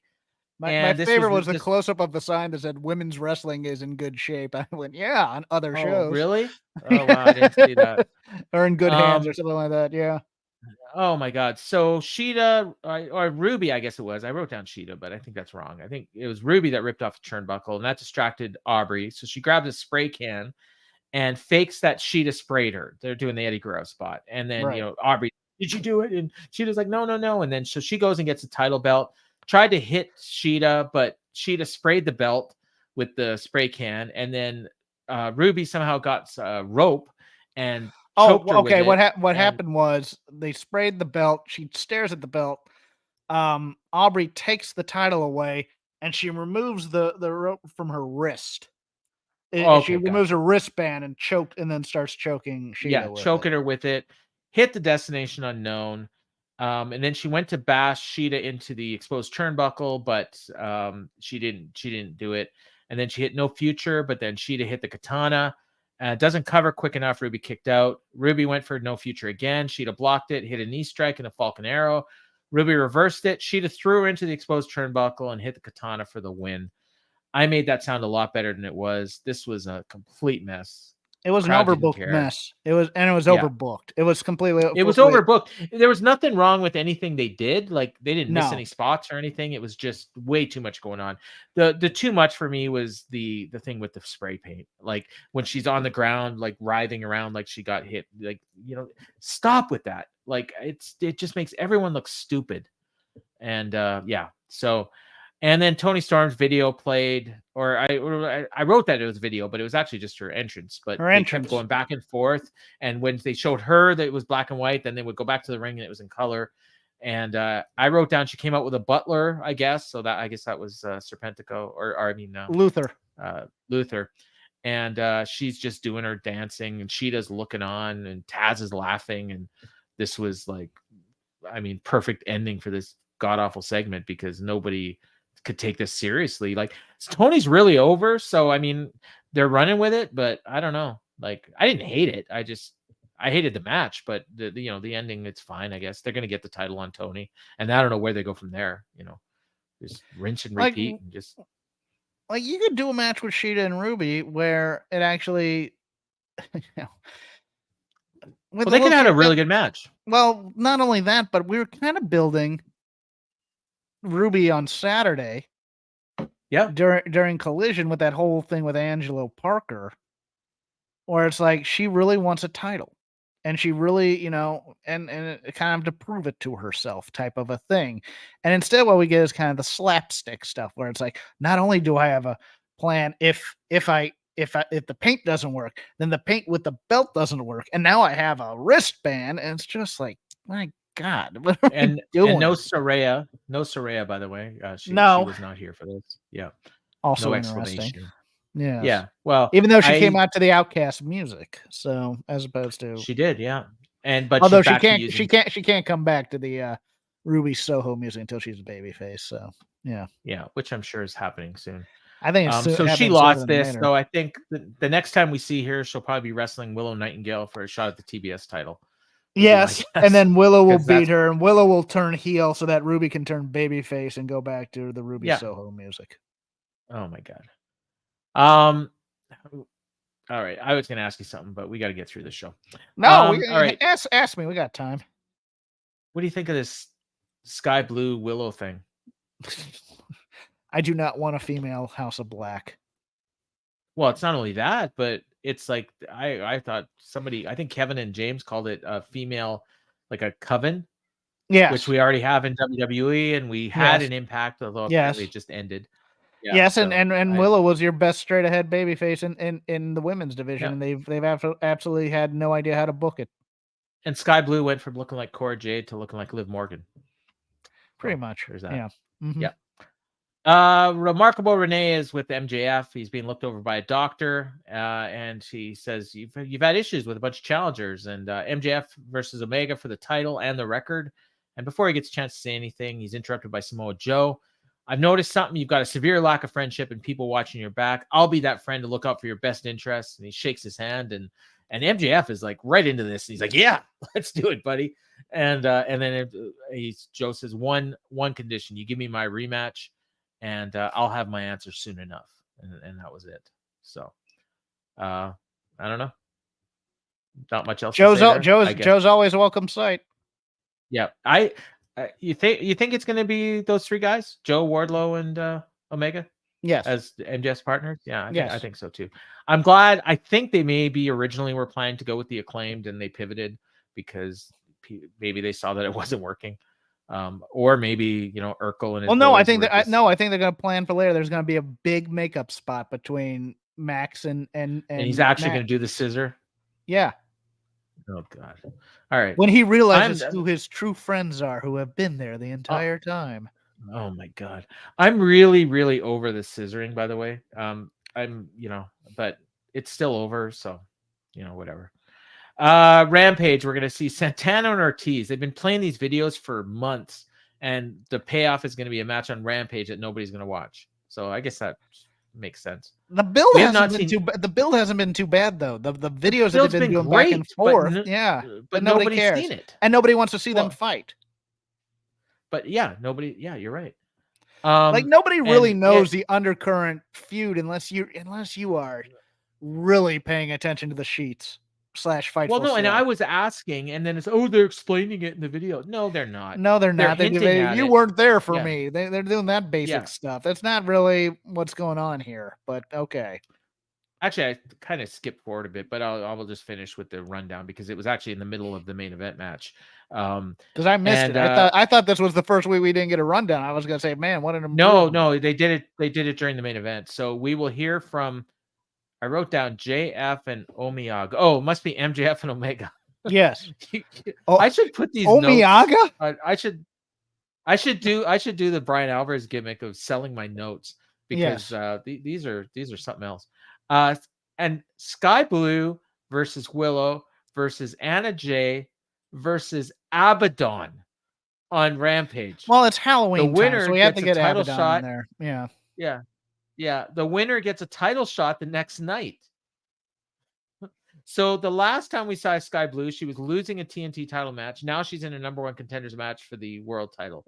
my And this was favorite was the just, close up of the sign that said "Women's Wrestling is in good shape." I went, yeah, on other oh shows. really? Oh wow, I didn't see that. Or in good hands or Um, something like that. Yeah. Oh my God. So Sheeta or Ruby, I guess it was. I wrote down Sheeta, but I think that's wrong. I think it was Ruby that ripped off the turnbuckle, and that distracted Aubrey. So she grabs a spray can and fakes that Sheeta sprayed her. They're doing the Eddie Guerrero spot. And then, Right. Aubrey, did you do it? And Sheeta's like, no, no, no. And then so she goes and gets a title belt, tried to hit Sheeta, but Sheeta sprayed the belt with the spray can. And then Ruby somehow got rope and Oh, choked her with okay. it. What And happened was they sprayed the belt. She stares at the belt. Aubrey takes the title away and she removes the rope from her wrist. She okay, removes gotcha. her wristband and then starts choking Yeah, Sheeta with it. choking her with it, hit the destination unknown. And then she went to bash Sheeta into the exposed turnbuckle, but she didn't do it. And then she hit no future, but then Sheeta hit the katana. Doesn't cover quick enough. Ruby kicked out. Ruby went for no future again. Sheeta blocked it, hit a knee strike and a Falcon Arrow. Ruby reversed it. Sheeta threw her into the exposed turnbuckle and hit the katana for the win. I made that sound a lot better than it was. This was a complete mess. It was an Crowd didn't overbooked care. mess. It was Yeah. overbooked. It was completely It was overbooked. There was nothing wrong with anything they did. Like, they didn't miss no. any spots or anything. It was just way too much going on. The too much for me was the thing with the spray paint. Like, when she's on the ground, like writhing around like she got hit. Like, stop with that. Like, it just makes everyone look stupid. And yeah. So, and then Tony Storm's video played, or I wrote that it was video, but it was actually just her entrance. But Her they kept entrance. going back and forth. And when they showed her that it was black and white, then they would go back to the ring and it was in color. And I wrote down she came out with a butler, I guess. So I guess that was Serpentico, or I mean Luther. Luther. And she's just doing her dancing, and Sheeta's looking on, and Taz is laughing. And this was like, I mean, perfect ending for this god awful segment because nobody could take this seriously. Like, Tony's really over, so I mean, they're running with it, but I don't know. Like, I didn't hate it. I hated the match, but the ending, it's fine. I guess they're gonna get the title on Tony, and I don't know where they go from there. Just rinse and Like repeat, and just you could do a match with Sheeta and Ruby where it actually well, they could have had a really good match. well, not only that, but we were kind of building Ruby on Saturday. Yeah, During Collision with that whole thing with Angelo Parker, where it's like she really wants a title, and she really, and kind of to prove it to herself type of a thing. And instead, what we get is kind of the slapstick stuff, where it's like, not only do I have a plan if the paint doesn't work, then the paint with the belt doesn't work, and now I have a wristband, and it's just like, my God, what are we and doing? no Saraya, by the way. She No. was not here for this. Yeah, Also no interesting. explanation. Yes. Yeah, well, Even though she came out to the Outcast music, so as opposed to she did, yeah. But although she's back to using, she can't come back to the Ruby Soho music until she's a babyface. So yeah, which I'm sure is happening soon. I think it's So she happening lost sooner than this, later. so I think the next time we see her, she'll probably be wrestling Willow Nightingale for a shot at the TBS title. Yes, and then Willow will 'cause beat her, and Willow will turn heel so that Ruby can turn babyface and go back to the Ruby Yeah. Soho music. Oh my God. All right. I was going to ask you something, but we got to get through this show. No, all right. ask me. We got time. What do you think of this sky blue Willow thing? I do not want a female House of Black. Well, it's not only that, but it's like I thought I think Kevin and James called it a female, like a coven. Yes. which we already have in WWE, and we had an Impact, although apparently it just ended. Yeah, yes, so and Willow was your best straight ahead babyface in the women's division, and they've absolutely had no idea how to book it. And Sky Blue went from looking like Cora Jade to looking like Liv Morgan. Pretty much. There's that. Yeah. Mm-hmm. Yeah. Remarkable Renee is with MJF. He's being looked over by a doctor, and he says you've had issues with a bunch of challengers, and MJF versus Omega for the title and the record. And before he gets a chance to say anything, he's interrupted by Samoa Joe. I've noticed something. You've got a severe lack of friendship and people watching your back. I'll be that friend to look out for your best interests. And he shakes his hand, and MJF is like right into this. He's like, "Yeah, let's do it, buddy." And then Joe says one condition: you give me my rematch, and I'll have my answer soon enough. And that was it. So, I don't know. Not much else. Joe's always a welcome sight. Yeah, you think it's going to be those three guys, Joe, Wardlow, and Omega? Yes, as MJF's partners. Yeah, I think so too. I'm glad. I think they maybe originally were planning to go with the Acclaimed, and they pivoted because maybe they saw that it wasn't working. Or maybe Urkel and his I think they're going to plan for later. There's going to be a big makeup spot between Max and he's actually going to do the scissor. Yeah. Oh God! All right. When he realizes who his true friends are, who have been there the entire time. Oh my God! I'm really, really over the scissoring. By the way, but it's still over. So, whatever. Rampage. We're gonna see Santana and Ortiz. They've been playing these videos for months, and the payoff is going to be a match on Rampage that nobody's going to watch. So I guess that makes sense. The build hasn't been too bad though. The videos that they've been doing back and forth, but nobody cares. Seen it, and nobody wants to see them fight. But nobody. Yeah, you're right. Nobody really knows the undercurrent feud unless you are really paying attention to the sheets /fight. Well, no, and I was asking, and then it's they're explaining it in the video. No, they're not. No, they're not. You weren't there for me. They're doing that basic stuff. That's not really what's going on here. But okay. Actually, I kind of skipped forward a bit, but I will just finish with the rundown because it was actually in the middle of the main event match. Because I missed it. I thought this was the first week we didn't get a rundown. I was going to say, man, what an improvement. No, they did it. They did it during the main event. So we will hear from. I wrote down JF and Omega. Oh, it must be MJF and Omega. Yes. I should put these Omega. Notes. I should do the Bryan Alvarez gimmick of selling my notes because these are something else. And Sky Blue versus Willow versus Anna Jay versus Abaddon on Rampage. Well, it's Halloween. The winner time, so we have to get title Abaddon shot in there. Yeah. The winner gets a title shot the next night. So the last time we saw Sky Blue, she was losing a TNT title match. Now she's in a number one contenders match for the world title.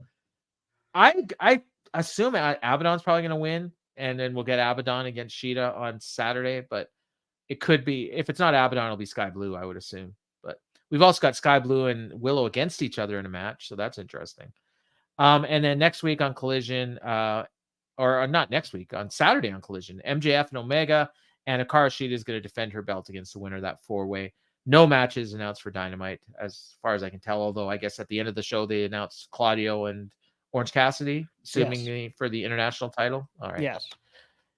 I assume Abaddon's probably going to win, and then we'll get Abaddon against Shida on Saturday. But it could be, if it's not Abaddon, it'll be Sky Blue, I would assume. But we've also got Sky Blue and Willow against each other in a match, so that's interesting. And then next week on Collision, or not next week, on Saturday on Collision, MJF and Omega, and Hikaru Shida is going to defend her belt against the winner of that four-way. No matches announced for Dynamite, as far as I can tell, although I guess at the end of the show they announced Claudio and Orange Cassidy, seemingly for the international title. All right. Yes.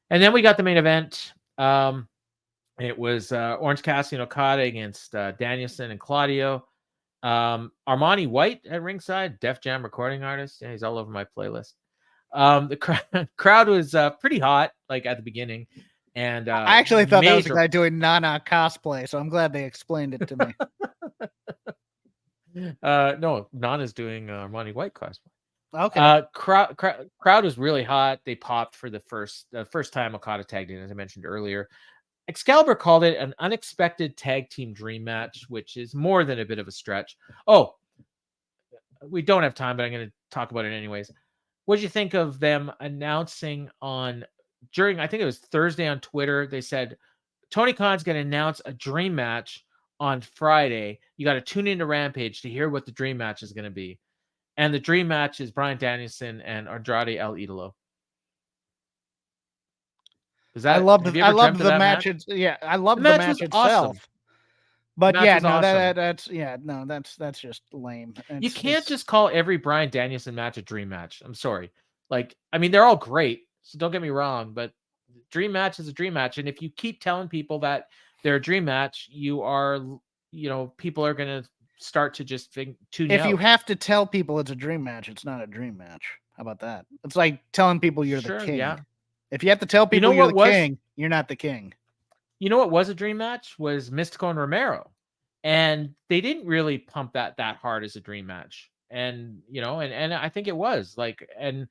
And then we got the main event. It was Orange Cassidy and Okada against Danielson and Claudio. Armani White at ringside, Def Jam recording artist. Yeah, he's all over my playlist. The crowd was pretty hot, like at the beginning. And I actually thought that was the guy doing Nana cosplay, so I'm glad they explained it to me. No, Nana's doing Armani White cosplay. Okay. Crowd was really hot. They popped for the first time Okada tagged in, as I mentioned earlier. Excalibur called it an unexpected tag team dream match, which is more than a bit of a stretch. Oh, we don't have time, but I'm going to talk about it anyways. What did you think of them announcing during, I think it was Thursday on Twitter, they said, Tony Khan's going to announce a dream match on Friday. You got to tune into Rampage to hear what the dream match is going to be. And the dream match is Bryan Danielson and Andrade El Idolo. I loved the match. I loved the match itself. But match yeah, was no, awesome. that's just lame. You can't just call every Bryan Danielson match a dream match. I'm sorry. Like, I mean, they're all great, so don't get me wrong, but dream match is a dream match. And if you keep telling people that they're a dream match, people are going to start to just tune you If you out. have to tell people it's a dream match, it's not a dream match. How about that? It's like telling people you're the Sure, king. yeah. If you have to tell people you're the king, you're not the king. You know what was a dream match? Was Mystico and Romero. And they didn't really pump that hard as a dream match. And, and I think it was like, and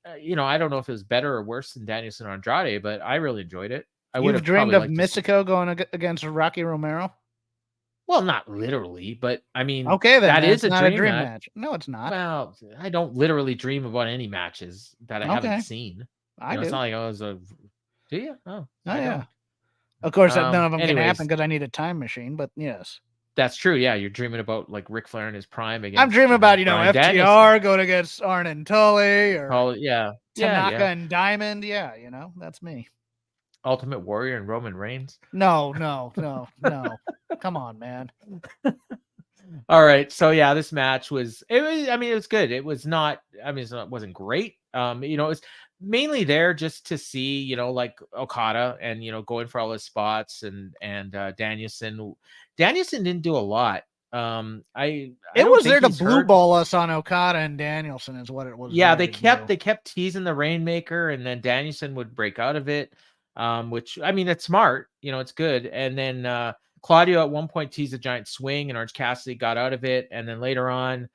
I don't know if it was better or worse than Danielson or Andrade, but I really enjoyed it. I would You've have dreamed probably of liked to see. Mystico going against Rocky Romero? Well, not literally, but I mean, Okay, then that is it's a not a dream dream match. match. No, it's not. Well, I don't literally dream about any matches that I haven't Okay, seen. I It's do. not like I was a. Do you? Oh, Oh I yeah. don't. Of course, none of them can happen Anyways, because I need a time machine. But yes, that's true. Yeah, you're dreaming about like Ric Flair in his prime I'm against dreaming about Bryan Danielson. FTR going against Arn and Tully or Yeah, Tanaka yeah. and Diamond. Yeah, that's me. Ultimate Warrior and Roman Reigns. No. Come on, man. All right, so yeah, this match was. It was. I mean, it was good. It was not. I mean, it wasn't great. It was mainly there just to see, like Okada and going for all his spots and Danielson. Danielson didn't do a lot. I It don't was think there to he's blue hurt. ball us on Okada and Danielson is what it was. Yeah, There to they kept teasing the Rainmaker, and then Danielson would break out of it. Which I mean, it's smart. It's good. And then Claudio at one point teased a giant swing, and Orange Cassidy got out of it. And then later on,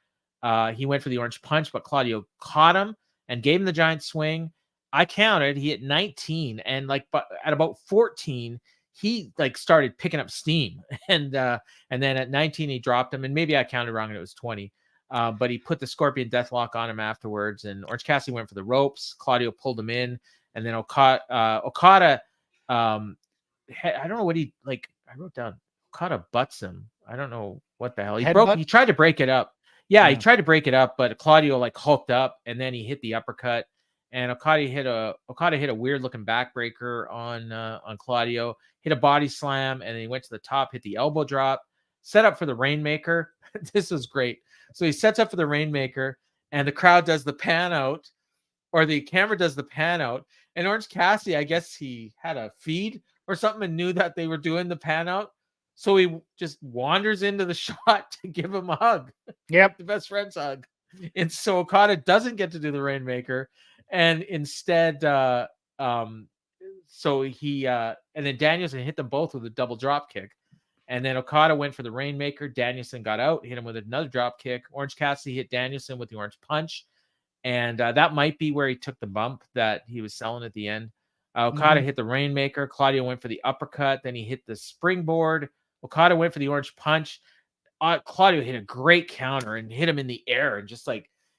he went for the orange punch, but Claudio caught him and gave him the giant swing. I counted. He hit 19, and but at about 14, he started picking up steam, and then at 19 he dropped him, and maybe I counted wrong, and it was 20. But he put the Scorpion Deathlock on him afterwards, and Orange Cassidy went for the ropes. Claudio pulled him in, and then Okada, I don't know what he like. I wrote down Okada butts him. I don't know what the hell he broke. Headbutt? He tried to break it up. Yeah, he tried to break it up, but Claudio hulked up, and then he hit the uppercut. And Okada hit a weird looking backbreaker on Claudio. Hit a body slam, and then he went to the top, hit the elbow drop, set up for the Rainmaker. This was great. So he sets up for the Rainmaker, and the crowd does the pan out, or the camera does the pan out. And Orange Cassidy, I guess he had a feed or something and knew that they were doing the pan out. So he just wanders into the shot to give him a hug. Yep. The best friend's hug. And so Okada doesn't get to do the Rainmaker. And instead, and then Danielson hit them both with a double drop kick. And then Okada went for the Rainmaker. Danielson got out, hit him with another drop kick. Orange Cassidy hit Danielson with the orange punch. And that might be where he took the bump that he was selling at the end. Okada hit the Rainmaker. Claudio went for the uppercut. Then he hit the springboard. Okada went for the orange punch. Claudio hit a great counter and hit him in the air. And just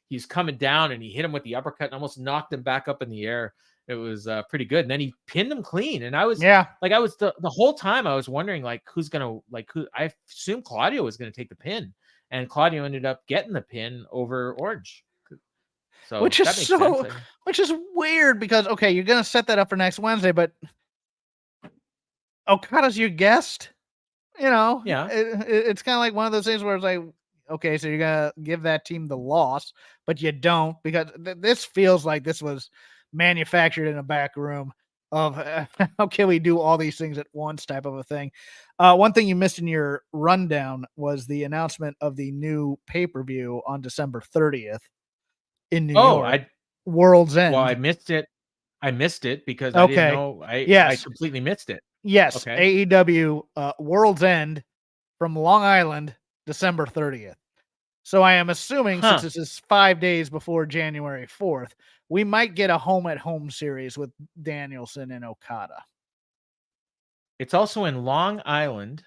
he's coming down, and he hit him with the uppercut and almost knocked him back up in the air. It was pretty good. And then he pinned him clean. And I was the whole time I was wondering who's gonna who. I assumed Claudio was gonna take the pin, and Claudio ended up getting the pin over Orange. So which is weird because you're gonna set that up for next Wednesday, but Okada's your guest. Yeah. It's kind of like one of those things where it's like, okay, so you're gonna give that team the loss, but you don't, because this feels like this was manufactured in a back room of how can we do all these things at once type of a thing. One thing you missed in your rundown was the announcement of the new pay-per-view on December 30th in New York. World's End. Well, I missed it because I didn't know. I completely missed it. Yes. Okay. AEW World's End from Long Island, December 30th. So I am assuming since this is 5 days before January 4th, we might get a home-at-home series with Danielson and Okada. It's also in Long Island.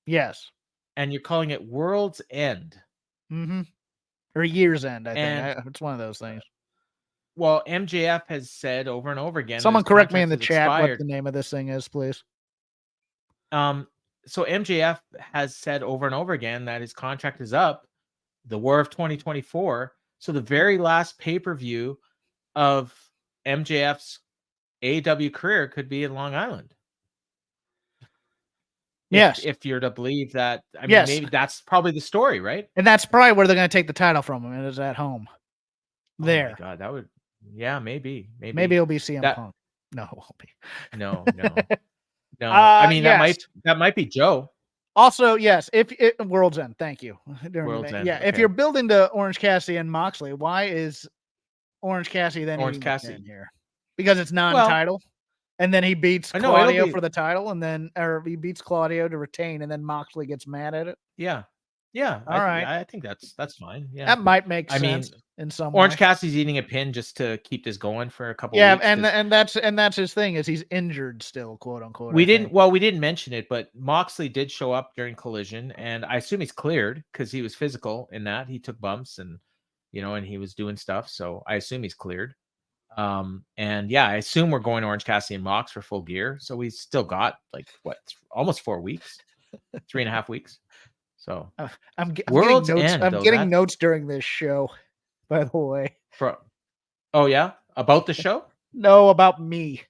Yes. And you're calling it World's End. Mm-hmm. Or Year's End, I think. It's one of those things. Well, MJF has said over and over again. Someone correct me in the chat what the name of this thing is, please. So MJF has said over and over again that his contract is up, the War of 2024. So the very last pay-per-view of MJF's AEW career could be in Long Island. Yes. If you're to believe that, I mean, Yes. maybe that's probably the story, right? And that's probably where they're going to take the title from him. And it's at home. Oh my There. God, that would, yeah, maybe Maybe it'll be CM that, Punk. No, it won't be. no. I mean, Yes. that might be Joe. Also, yes, if World's End, thank you. World's End, Yeah, if okay. you're building to Orange Cassidy and Moxley, why is Orange Cassidy then Orange eating the Cassidy. pin here? Because it's non-title, and then he beats I know, it'll Claudio be- for the title, and then he beats Claudio to retain, and then Moxley gets mad at it. Yeah. All right. I think that's fine. Yeah. That might make I mean, sense in some Orange way. Cassidy's eating a pin just to keep this going for a couple Yeah, weeks. and that's his thing is he's injured still, quote unquote. We didn't mention it, but Moxley did show up during Collision, and I assume he's cleared because he was physical in that. He took bumps and and he was doing stuff. So I assume he's cleared. And yeah, I assume we're going Orange Cassidy and Mox for full gear. So we still got like almost 4 weeks, 3.5 weeks. So I'm World's getting notes. End, I'm though, getting notes during this show, by the way. Oh yeah, about the show? No, about me.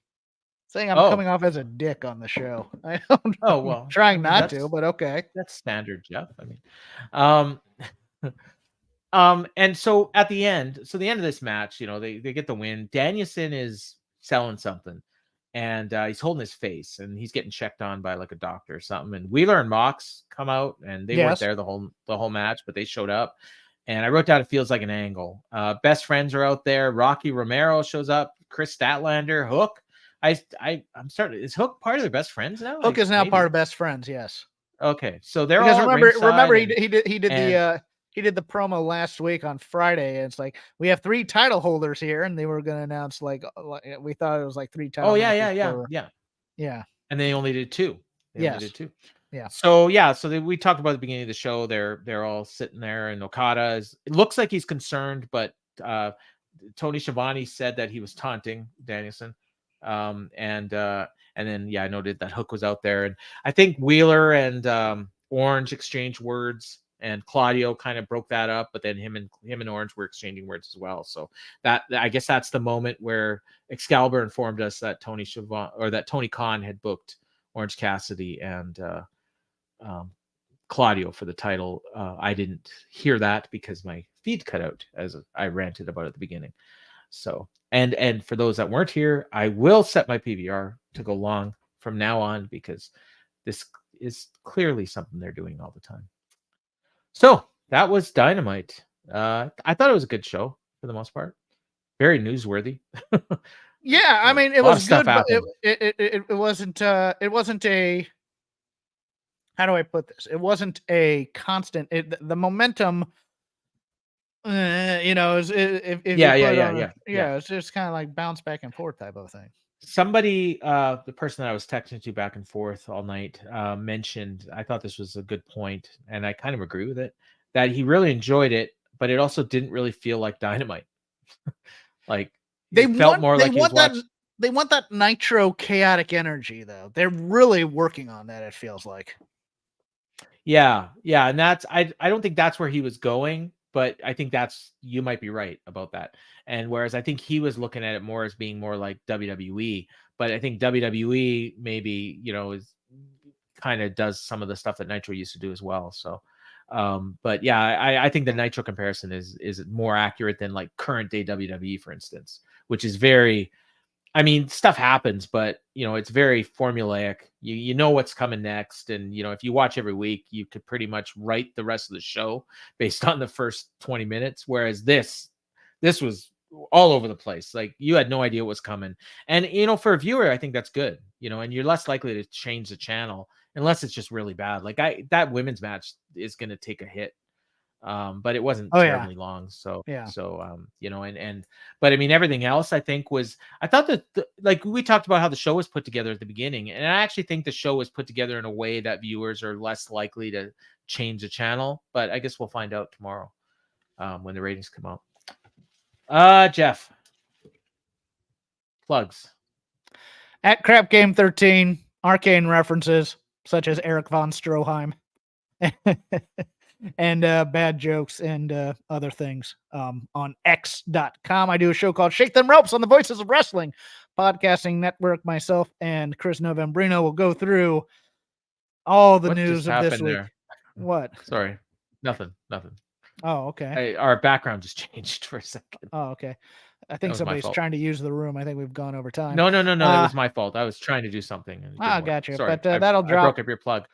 Saying I'm Oh. coming off as a dick on the show. I don't know. Oh well, I'm trying I mean, not to, but okay. That's standard, Jeff. I mean, and so at the end, the end of this match, they get the win. Danielson is selling something, and he's holding his face, and he's getting checked on by like a doctor or something. And Wheeler and Mox come out, and they weren't there the whole match, but they showed up. And I wrote down it feels like an angle. Best friends are out there. Rocky Romero shows up. Chris Statlander, Hook. I'm starting. Is Hook part of their best friends now? Hook is now part of best friends. Yes. Okay, so they're because all remember he did the promo last week on Friday. And it's like we have 3 title holders here, and they were going to announce like we thought it was like 3 title. Oh yeah. And they only did 2. Yeah. So we talked about at the beginning of the show. They're all sitting there, and Okada it looks like he's concerned, but Tony Schiavone said that he was taunting Danielson. And then I noted that Hook was out there, and I think Wheeler and Orange exchanged words, and Claudio kind of broke that up, but then him and Orange were exchanging words as well. So that, I guess that's the moment where Excalibur informed us that Tony Khan had booked Orange Cassidy and Claudio for the title. I didn't hear that because my feed cut out as I ranted about it at the beginning. So, and for those that weren't here, I will set my PVR to go long from now on because this is clearly something they're doing all the time. So that was Dynamite. I thought it was a good show for the most part. Very newsworthy. Yeah, I mean, it was good, but it wasn't a, how do I put this? It wasn't a constant. The momentum, it's just kind of like bounce back and forth type of thing. Somebody, the person that I was texting to back and forth all night, mentioned, I thought this was a good point, and I kind of agree with it, that he really enjoyed it, but it also didn't really feel like Dynamite. Like they want that Nitro chaotic energy, though. They're really working on that, it feels like. Yeah, and that's I don't think that's where he was going, but I think you might be right about that. And whereas I think he was looking at it more as being more like WWE, but I think WWE maybe, is kind of does some of the stuff that Nitro used to do as well. So, but yeah, I think the Nitro comparison is more accurate than like current day WWE, for instance, which is very, I mean, stuff happens, but it's very formulaic. You know what's coming next, and if you watch every week, you could pretty much write the rest of the show based on the first 20 minutes. Whereas this was all over the place. Like you had no idea what was coming, and for a viewer, I think that's good. And you're less likely to change the channel unless it's just really bad. Like that women's match is going to take a hit. But it wasn't terribly long. So, but I mean, everything else I think I thought that like we talked about how the show was put together at the beginning. And I actually think the show was put together in a way that viewers are less likely to change the channel, but I guess we'll find out tomorrow, when the ratings come out. Jeff, plugs at Crap Game 13, arcane references such as Eric von Stroheim. And bad jokes and other things on x.com. I do a show called Shake Them Ropes on the Voices of Wrestling podcasting network. Myself and Chris Novembrino will go through Oh, the What news just of this happened week. there? What? Sorry. Nothing. Oh, okay. Our background just changed for a second. Oh, okay. I That think was my somebody's fault. trying to use the room. I think we've gone over time. No, that was my fault. I was trying to do something and it didn't work. Gotcha. Sorry. But that'll I drop. broke up your plug.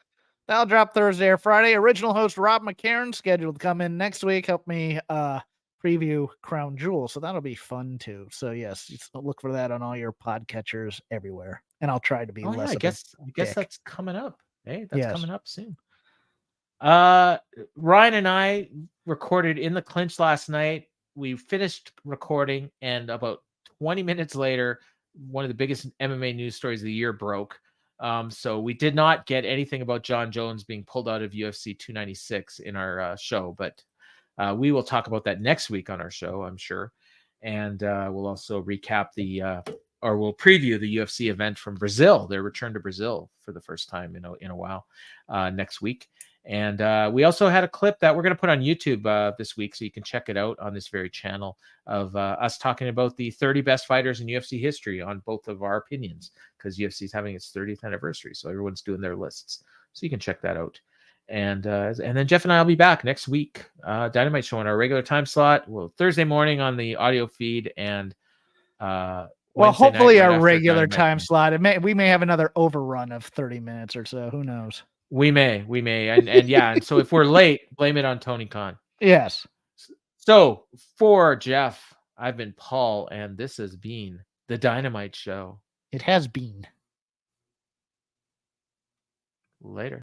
That'll drop Thursday or Friday. Original host Rob McCarron scheduled to come in next week, help me preview Crown Jewel. So that'll be fun too. So yes, just look for that on all your podcatchers everywhere. And I'll try to be Oh yeah, less. I guess dick. that's coming up. Hey, that's Yes. coming up soon. Ryan and I recorded in the clinch last night. We finished recording, and about 20 minutes later, one of the biggest MMA news stories of the year broke. So we did not get anything about John Jones being pulled out of UFC 296 in our show, but we will talk about that next week on our show, I'm sure. And we'll also recap or we'll preview the UFC event from Brazil, their return to Brazil for the first time in a while next week. And we also had a clip that we're going to put on YouTube this week, so you can check it out on this very channel of us talking about the 30 best fighters in UFC history on both of our opinions, because UFC is having its 30th anniversary, so everyone's doing their lists. So you can check that out. And then Jeff and I will be back next week. Dynamite show on our regular time slot. Well, Thursday morning on the audio feed, and hopefully right a regular Dynamite. time slot. We may have another overrun of 30 minutes or so. Who knows? We may, and yeah. And so if we're late, blame it on Tony Khan. Yes. So for Jeff, I've been Paul, and this has been the Dynamite Show. It has been. Later.